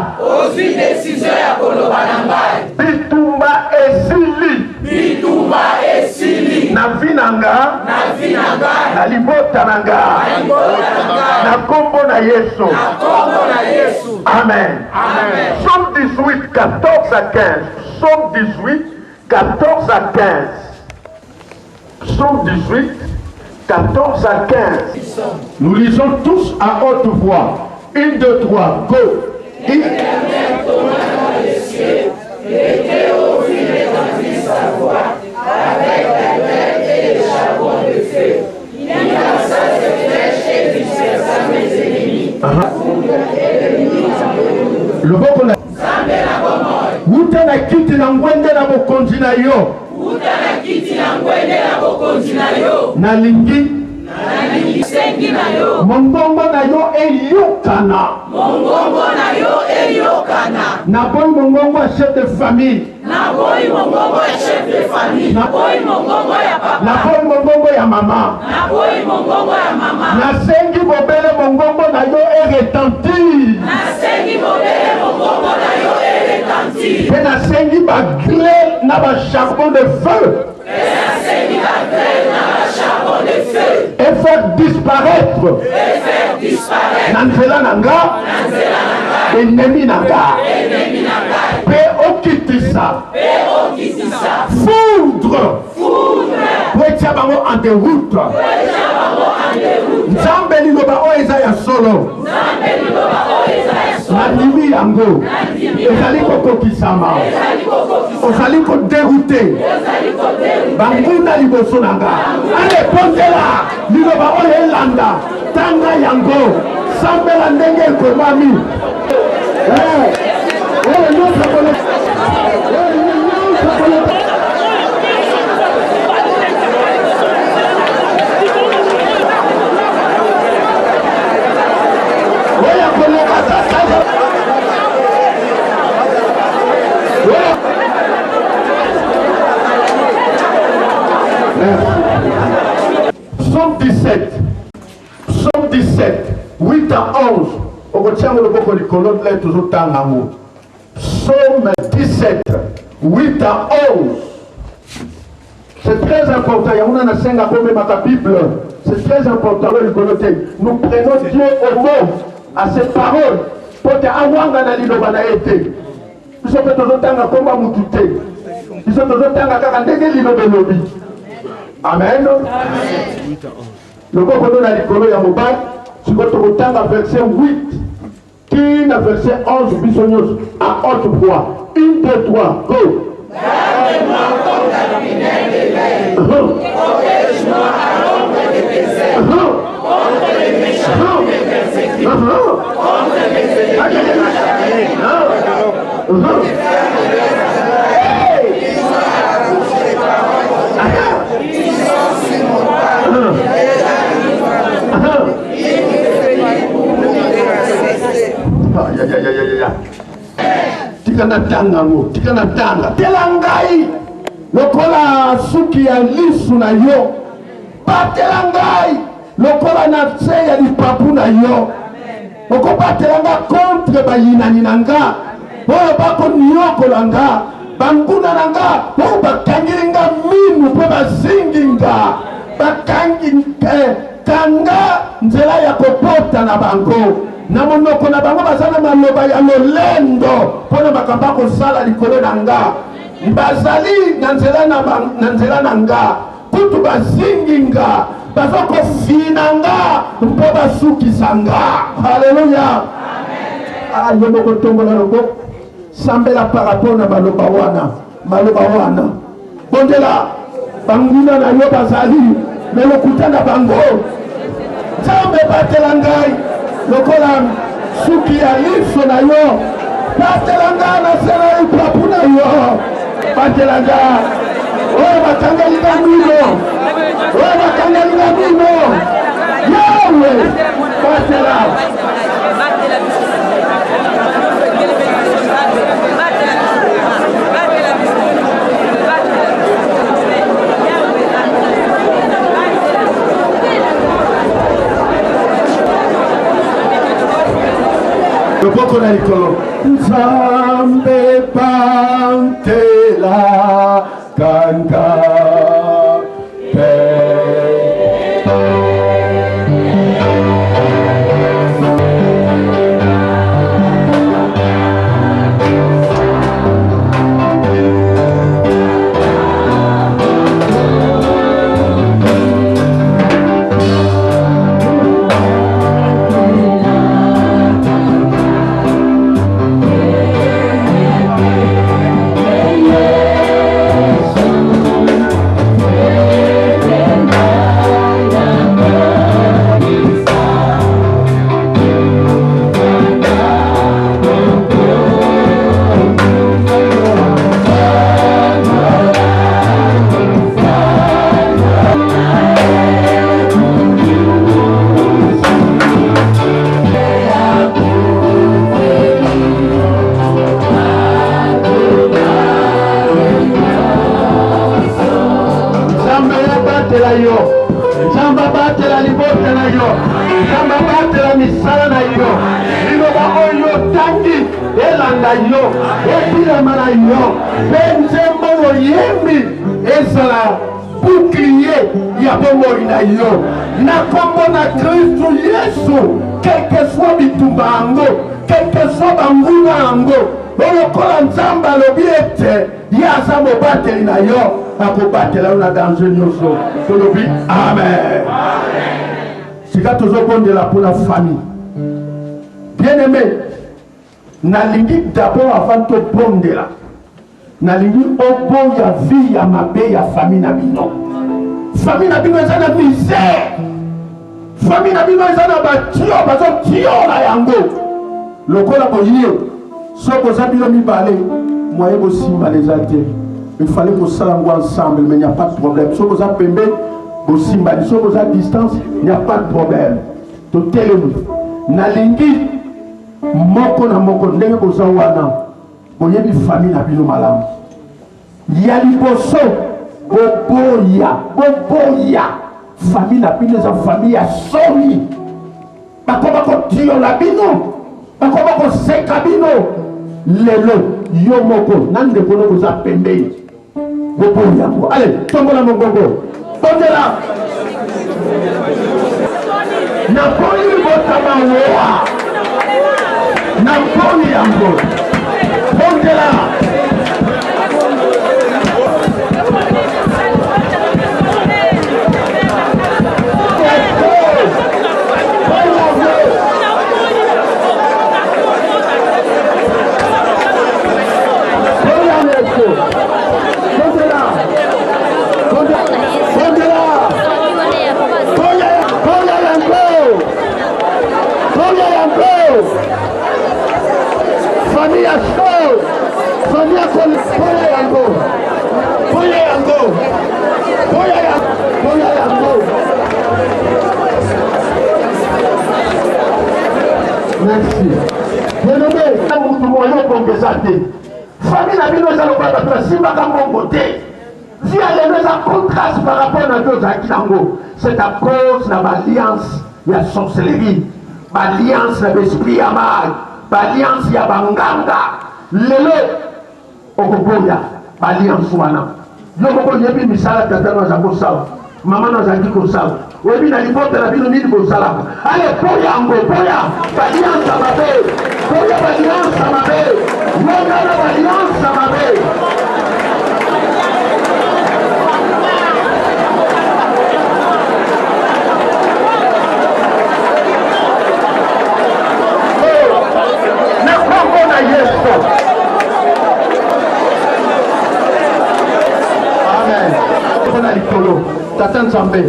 Bitumba esili. Na vinanga. Na libota nanga. Na kombo na Yesu. Amen. Somme 18, 14 à 15. Somme 18, 14 à 15. Somme 18, 14 à 15. Nous lisons tous à haute voix. 1, 2, 3, go. L'Éternel tourna dans les cieux, était au fil d'étendue sa voix, avec la grêle et les charbons de feu. Il lança ses flèches et dispersa mes ennemis. Loboko na wuta na kiti na ngwende na bokonzi na yo. Nalingi sengi na yo. Mongongo na yo eyokana. Na boy mongongo ya chef de famille. Na boy mongongo ya mama. Na sengi bobele mongongo na yo eretentir. Et na sengi ba grêle na ba charbon de feu. Et faire disparaître. Nanzela nanga. Ennemi nanga. Pe okitisa. Foudre. Pour être en déroute. nzambe liloba oyo eza ya solo nandimi yango ezali kokokisama ozali koderute banguna liboso na nga alepondela liloba oyo elanda tanga yango sambela ndenge ekomami Somme 17, 8 à 11. On retient le beaucoup de colonnes là toujours temps amour. Somme 17, 8 à 11. C'est très important. Il y a une scène à ma Bible. C'est très important. Nous prenons Dieu au mot, à ses paroles. Pour que Awanga na liloba na été. Nous sommes toujours temps à combat moutoute. Nous sommes toujours temps à karandege liloba lobi. Amen. Le Coco na likolo ya mobile. Si vous temps à verset 8. Qui na verset 11 bisognos à haute voix. 1, 2, 3, go. Garde-moi contre la lumière des veilles. Protège-moi à l'ombre de tes ailes. Contre les méchants qui me persécutent. Contre les ennemis qui m'accablent. Ils sont à la bouche des paroles. Ils sont sur mon pas. Tikana tanga telangai lokola suki ya lisu na yo batelangai lokola na tse ya lipapu na yo oko batelanga contre bayinani nanga oyo bako nyokolanga banguna nanga oyo bakangilinga minu mpe bazinginga bakangi kanga nzela ya kopota na bango na monoko na bango bazana maloba ya lolendo mpona makambo akosala likolo na nga bazali na nzela na nga kutu bazingi nga bazokofina nga mpo basukisa nga. Haleluya. Yo moko tombola loboko sambela par rapport na maloba wana bondela banguna na yo bazali melokuta na bango nzambe batela ngai lokola suki ya liso na yo batelanga na sela ipapu na yo batelanga oyo bakangalinga mino yawe batela Poko na likolo nzambe pantela kanga pe tika tozobondela mpona famille. Bien aimé, nalingi d'abord avant tobondela nalingi oboya vie ya mabe ya famille na bino. Famille na bino eza na misère, famille na bino eza na batio bazotiola yango lokola boye soko za bino mibale moyen bosimba les athées. Il fallait que ça soit ensemble, mais il n'y a pas de problème. Si vous avez pembé, si vous avez distance, il n'y a pas de problème. Tout est là. Nalingi, moko na moko, ndenge boza wana, boye bi famille na bino malamu. Yali boso, boboya, famille na bino za famille ya soni. Bakoma ko tiyo la bino, bakoma ko seka bino. Lelo, yo moko, nande kono boza pembé. Allez, tombola mon gogo. Pondela. Napoli botama woa. Napoli yango. Pondela. Merci. Bien-aimé, famille n'a pas de simba côté. Si elle est un contraste par rapport à deux Akilango, c'est à cause de l'alliance, il y a sorcellerie, l'alliance de l'esprit Amar, l'alliance de Banganga, Lele, Okoboya, l'alliance Wana. Yoko Yebi Misala Katano Zakosa, Maman Zaki Kosa, Webi na lipote la bino nini Kosala. Allez, Poya Ango, Poya, l'alliance à ma paix, Poya, l'alliance à ma paix, Moga l'alliance à ma paix. Amen. Tata Nzambe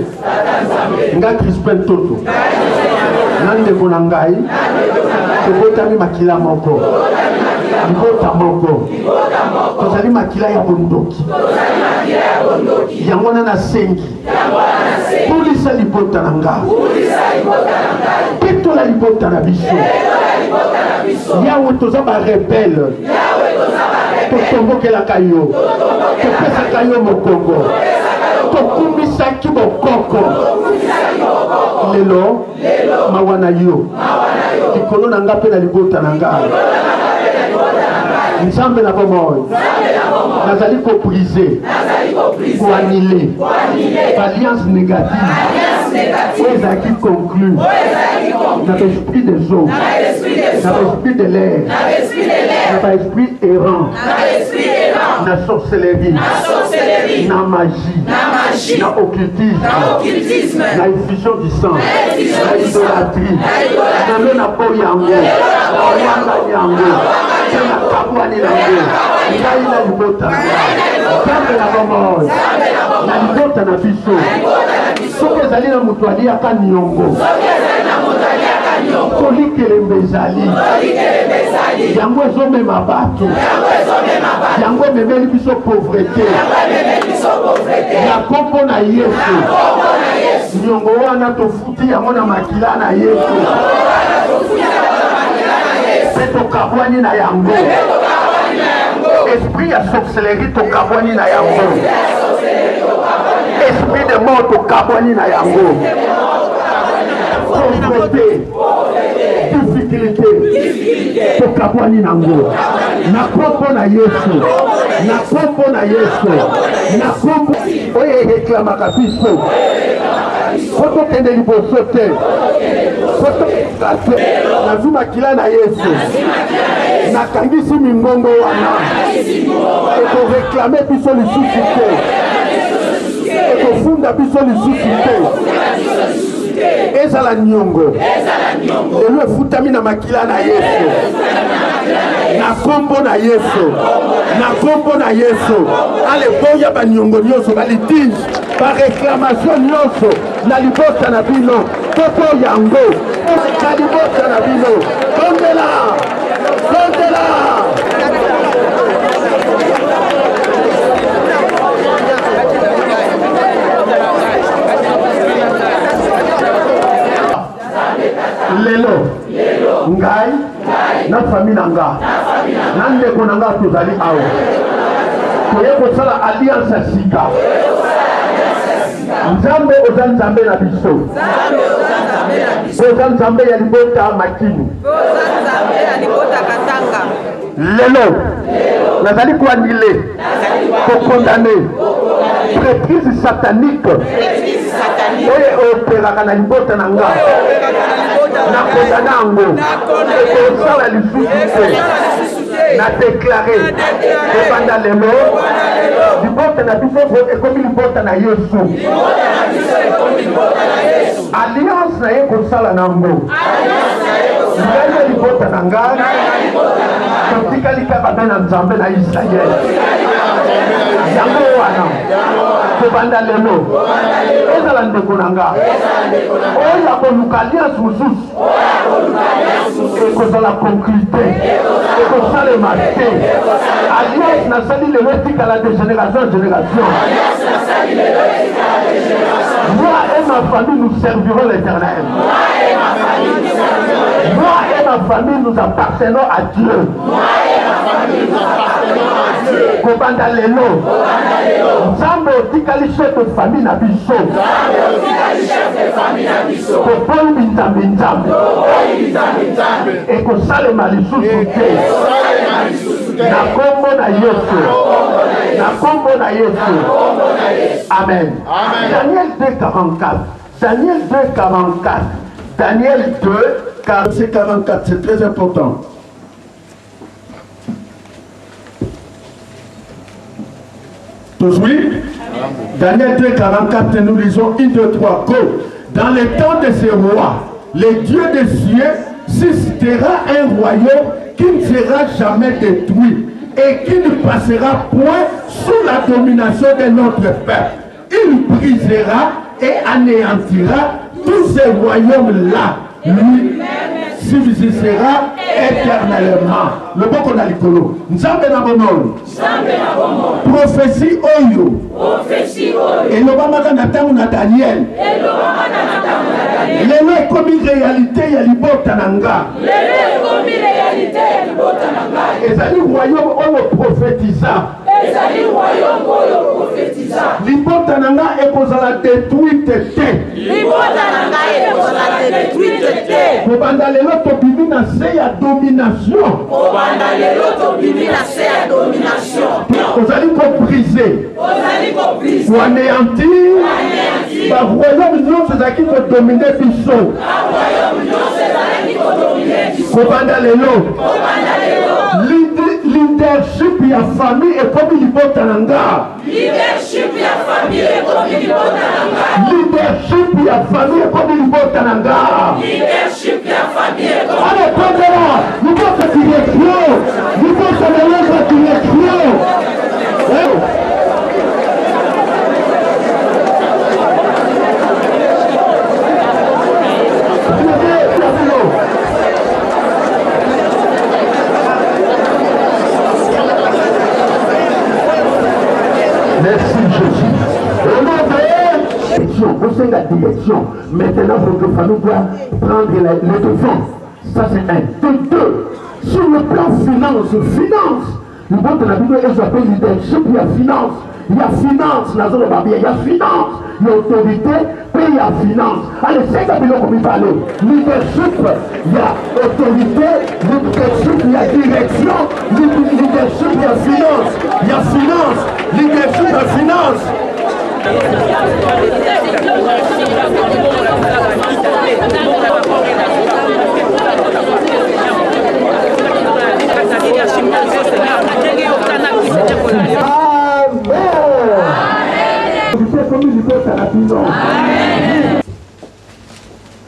nga Crispin Toto nande kona ngai tobotami makila moko libota moko tozali makila ya bondoki yango na sengi pulisa libota na ngai petola libota na biso yawe toza barebele totombokelaka yo topesaka yo mokongo tokumisaki bokoko lelo mawana yo likolo na nga mpe na libota na nga nzambe na bomoi nazali koprise koanile alliance négative oyo ezalaki conclue na baesprit des eaux na baesprit de l'air na baesprit errant na sorcellerie na magie na occultisme na effusion du sang na idolâtrie nalo na po yango oyangani yango mpe na kabwani nango ngai na libota nzambe na bomoi na libota na biso soki ezali na moto aliaka niongo kolikelembe ezali yango ezomema bato yango ememeli biso pauvreté ya kombo na Yesu niongo wana tofuti yango na makila na Yesu mpe tokabwani na yango esprit ya sorcellerie tokabwani na yango esprit de mort tokabwani na yango pauvreté difficulté tokabwani nango na kombo na Yesu na kombo na Yesu na kombo oyo ereklamaka biso po tokende liboso te po toka te nazwi makila na Yesu nakangisi mingongo wana ekoreklame biso lisusu te ekofunda biso lisusu te ezala nyongo lelo efutami na makila na Yesu na kombo na Yesu na kombo na Yesu ale boya banyongo nyonso balitige ba réclamation nyonso na libota na bino toto yango na libota na bino tondela lelo ngai na famille nanga na ndeko nanga tozali awa toye kosala alliance ya sika nzambe oza nzambe na biso oza nzambe ya libota makini lelo nazali koandile kokondane prêtrise satanique oyo operaka na libota na nga na kondana yango ekosala lisusu te na deklare ebanda lelo libota na biso ekomi libota na Yesu alliance na ye kosala nango ngai ya libota na ngai totikali kaka mpe na nzambe na Israel yango wana kobanda lelo ezala ndeko na nga oyo akoluka alliance mosusu ekozala concrete ekosalema te alliance nasali lelo etikala de génération en génération. Moi et ma famille nous servirons l'Éternel. Moi et ma famille nous appartenons à Dieu. Kobanda lelo nzambe otikali chef de famille na biso koboyi binzambe ekosalema lisusu te na kombo na Yesu na kombo na Yesu amen. Daniel 2:44 Daniel 2:44 Daniel 2:44 c'est très important. Tous oui? Daniel 2:44, nous lisons 1, 2, 3, go. Dans les temps de ces rois, les dieux des cieux suscitera un royaume qui ne sera jamais détruit et qui ne passera point sous la domination de notre peuple. Il brisera et anéantira tous ces royaumes-là. Lui subsistera éternellement. Le bon qu'on a l'icolo. Nzambe na bonon. Prophétie oyo. Et le bamaka na tango na Daniel. Lelo ekomi réalité ya libota nanga. Ezali royaume oyo prophétisa. Libota nanga ekozala détruite te. Kobanda lelo tobimi na se ya domination. Ozali ko briser. Ko anéantir. Ba royaume nyonso ezalaki ko dominer biso. Kobanda lelo. Leadership ya famille ekomi libota nanga. Leadership ya famille ekomi libota nanga. Allez, prenez-la. Nous faut cette direction. Nous faut se mêler cette direction. Merci Jésus. Vous savez la direction. Maintenant, votre famille doit prendre le devant. Ça c'est un. Deux. Sur le plan finance. Nous voyons que la Bible s'appelle leadership, il y a finance. Il y a finance, il y a finance, il y a autorité, puis il y a finance. Allez, c'est ça qu'on peut parler. Leadership, il y a autorité, leadership, il y a direction, leadership, il y a finance. Il y a finance, leadership, il y a finance.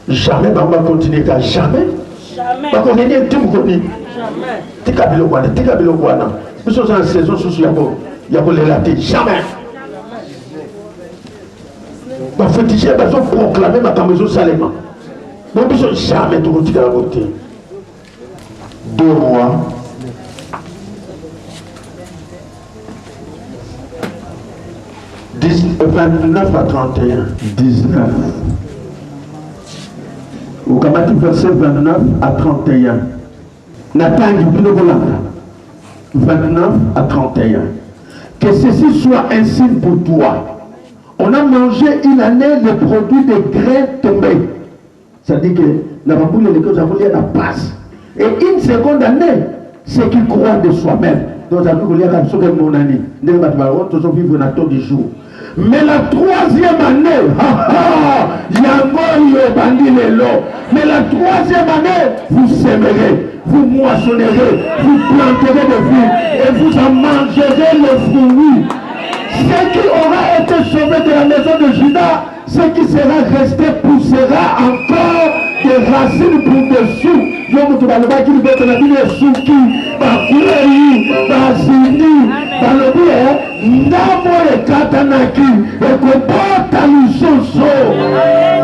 Jamais, on va continuer à jamais. Jamais. Parce qu'on est un team connu. Jamais. Tika bilogwana. Nous sommes en saison sous il y a les latés. Jamais. Ma féticheur va proclamer ma camaison salement. Donc, nous sommes jamais tout le monde voter. 2 Rois. « 29 à 31. 19. Au Kamati, verset 29 à 31. Nathan, 29 à 31. Que ceci soit un signe pour toi. On a mangé une année le produit des grains tombés. C'est-à-dire que nous avons voulu la passe. Et une seconde année, c'est qui croient de soi-même. Donc, ça veut dire que mon année. Nous allons vivre dans temps du jour. Mais la 3e année, mais la 3e année, vous sèmerez, vous moissonnerez, vous planterez des fruits et vous en mangerez les fruits. Ce qui aura été sauvé de la maison de Judas, ce qui sera resté poussera encore des racines pour dessous. Donc, tu vas le voir qu'il veut te la vie de souki, bakouéi, basini, balobie, ndamo et katanaki, et que porte l'usoso,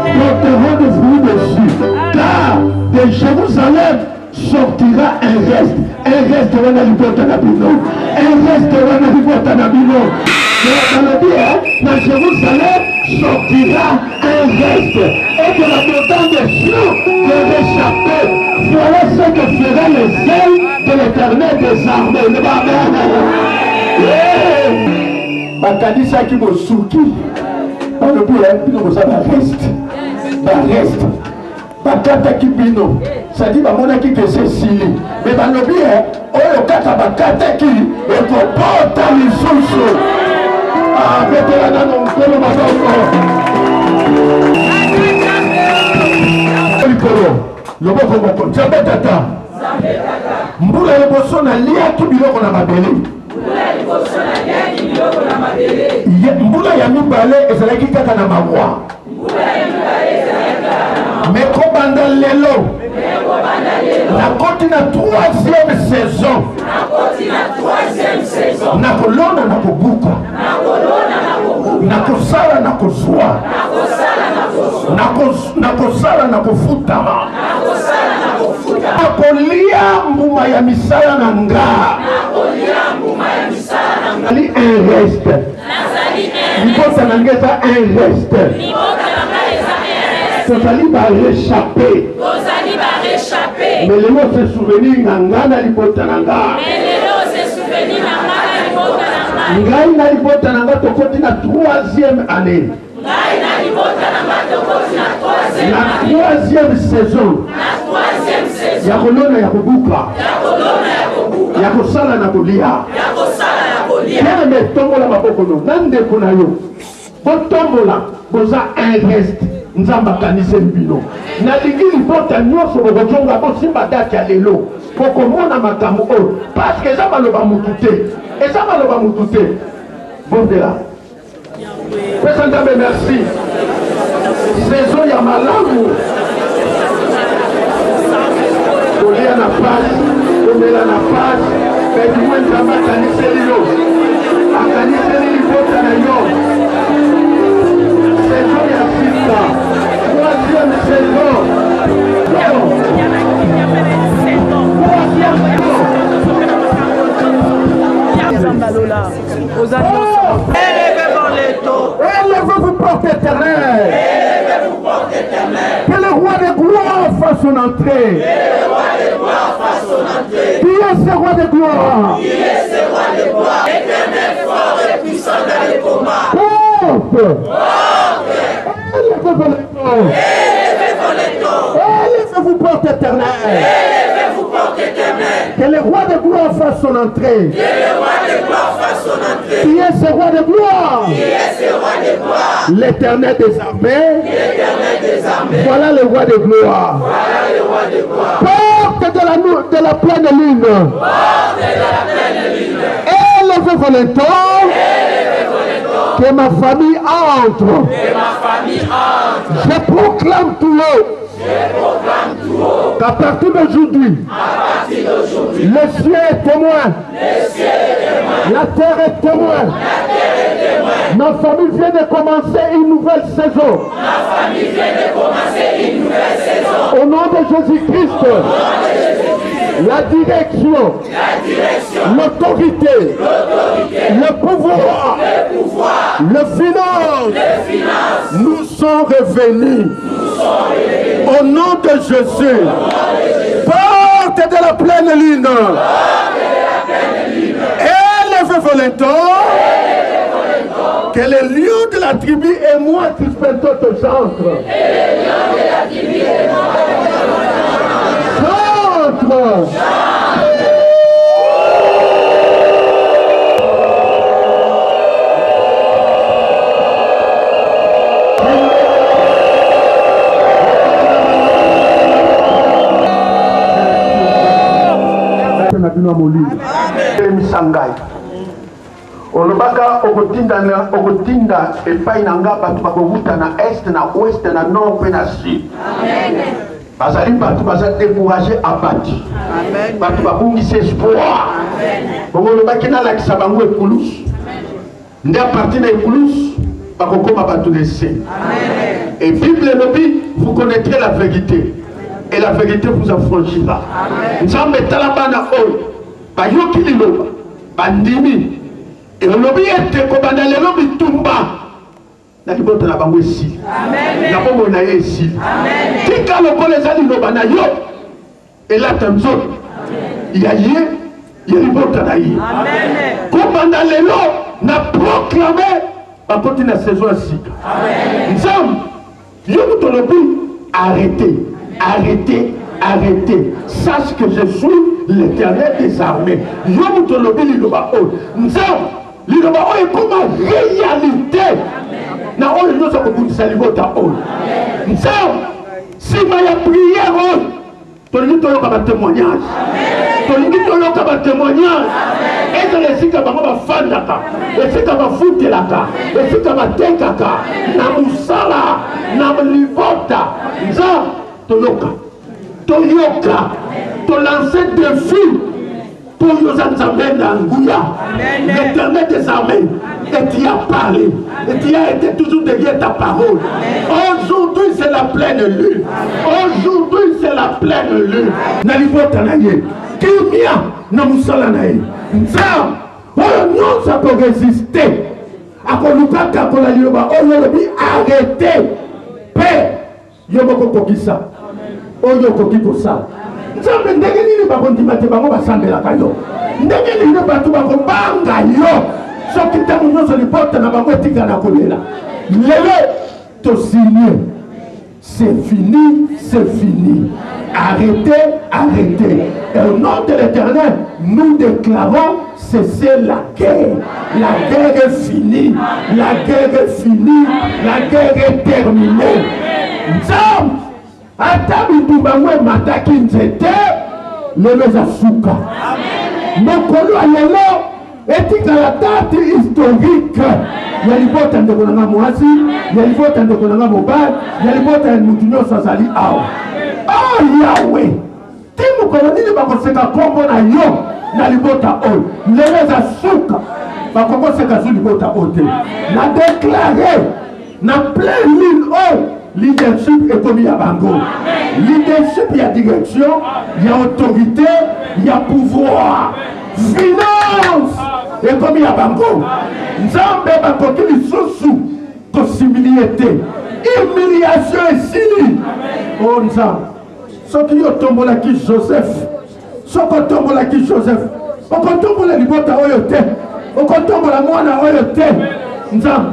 porteront des fruits dessus. Car de Jérusalem sortira un reste de Wanalibot-Tanabino, un reste de Wanalibot-Tanabino. Dans Jérusalem sortira un reste et de la montagne des cieux de réchapper. Voilà ce que fera les ailes de l'Éternel des armées. Bakanisa qui me souki. Par le plus, ça va reste. Bakata qui bino. Ça dit, mon qui que c'est sili. Mais le bien, oh, kata bakata qui est pour porter les sous. Ah, vétéran, non, le boko moko nzambe tata mbula liboso na liaki biloko na mabele mbula ya mibale ezalaki kaka na mawa me kobanda lelo nakoti na 3e saison nakolona nakobuka nakosala nakozwa nakosala nakofutama nakolia mbuma ya misala na nga ali un reste libota na nga eza un reste tozali baréchappe mais lelo se souvenir na nga na libota na nga ngai na libota na nga tokoti na 3e année. La 3e saison. Ya kolona ya kobuka. Ya kosala na kolia. Kene me tombola maboko no. Nande kuna yo. Botombola boza un reste. Nzamba kanise mbino. Na ligi libota nyonso bokonga bosimba date ya lelo. Pokomona makambo o. Parce que ça maloba mutute. Et ça maloba mutute. Bon de là. Président, merci. Saison ya malamu. Kolia na page, komela na page, mais moi nzamba kaniseli yo. Akaniseli libota na yo. Saison ya sita. 3e saison. 3e saison. Élevez-vous porte éternelle. Que le roi de gloire fasse son entrée. Qui est ce roi de gloire? Éternel, fort et puissant dans les combats. Élevez-vous porte éternelle. Que le roi de gloire fasse son entrée. Qui est ce roi de gloire? L'Éternel des armées. Voilà le roi de gloire. Porte de la pleine lune. Élevez vos lentons. Que ma famille entre. Je proclame tout haut qu'à partir d'aujourd'hui, le ciel est témoin, la terre est témoin. Ma famille vient de commencer une nouvelle saison. Au nom de Jésus-Christ, la direction, l'autorité, le pouvoir, le finance, nous sont revenus. Au nom de Jésus, porte de la pleine lune, élève vos lentons, que les lions de la tribu et moi suspendons ton centre. Centre. Sangai. Olobaka okotinda epai na nga bato bakovuta na est na ouest na nord pe na sud. Bazali bato baza découragé abati. Bato babungisi espoir. Olobaki na lakisa bango ekulusu. Nde a partir na ekulusu bakokoma bato lese. Et Bible lobi, vous connaîtrez la vérité. Et la vérité vous affranchira. Nzambe talabana oyo bayoki liloba bandimi et lobi ete ko banda lelo bitumba na libota na bango esili na bongo na ye esili tika lokola ezali liloba na yo elata nzoto ya ye ya libota na ye ko banda lelo na proclamer bakoti na saison ya sika nzambe yo moto lobi arrêtez. Sache que je suis l'Éternel des armées. Yomu tolobi liloba o. Nzam, liloba o est comme réalité. Na o nous sommes pour salivota o. Nzam, si ma prière o, tolingi toloka ba témoignage. Tolingi toloka ba témoignage. Et que les sika bango ba fandaka, les sika ba futelaka, les sika ba tekaka, na musala, na livota. Nzam, toloka. Toyoka, to lancer défi pour nous ensemble d'Angouya. L'Éternel des armées, et tu as parlé, et tu as été toujours derrière ta parole. Aujourd'hui, c'est la pleine lune. Aujourd'hui, c'est la pleine lune. Nalibota naye, Kimia, Namusala naye. Nzam, on ça peut résister. Akoluka kakola lioba, on dit arrêtez. Paix, yomoko kokisa. Oyo kokiko sa nzambe ndenge nini bakondima te bango basambelaka yo ndenge nini bato bakobanga yo soki ntango nyonso libota na bango etikala kolela lelo tosigné c'est fini arrêtez et au nom de l'Éternel nous déclarons cesser la guerre est finie la guerre est terminée nzambe ata bitumba mwe mataki nzete lelo suka mokolo ya lelo etikala date historique ya libota ndeko na nga mwasi ya libota ndeko na nga mobali ya libota ya mutu nyonso azali awa yawe ti mokolo nini bakoseka kombo na yo na libota oyo lelo suka bakokoseka zu libota oyo te na déclaré na plein lune oyo leadership est commis à Bango. Leadership, il y a direction, il y a autorité, il y a pouvoir. Finance est commis à Bango. Nzambe bakokili susu possibilité. Humiliation est signe. Oh Nzambe. Soki yo tombola ki Joseph. Soko tombola ki Joseph. Oko tombola libota oyo te. Oko tombola mwana oyo te. Nzambe.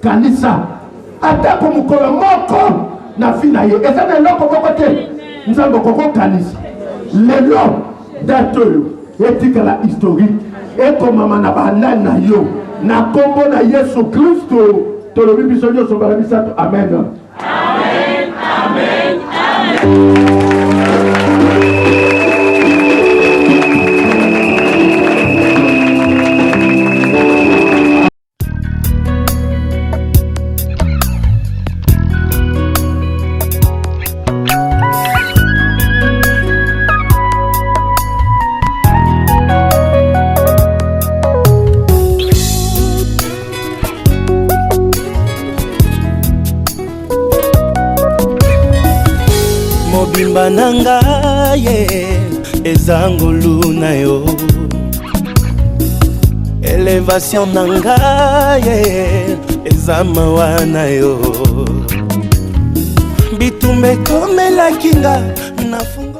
Kanisa. Atako mukolo moko na fina ye eza na loko koko te nzambe koko kanisa lelo dato yo etikala historique ekomama na bandani na yo na kombo na Yesu Kristo tolobi biso nyonso bala misato amen. mobimba na ngai eza ngolu na yo, elevation na ngai eza mawa na yo, bitumba ekomelaki nga na fungo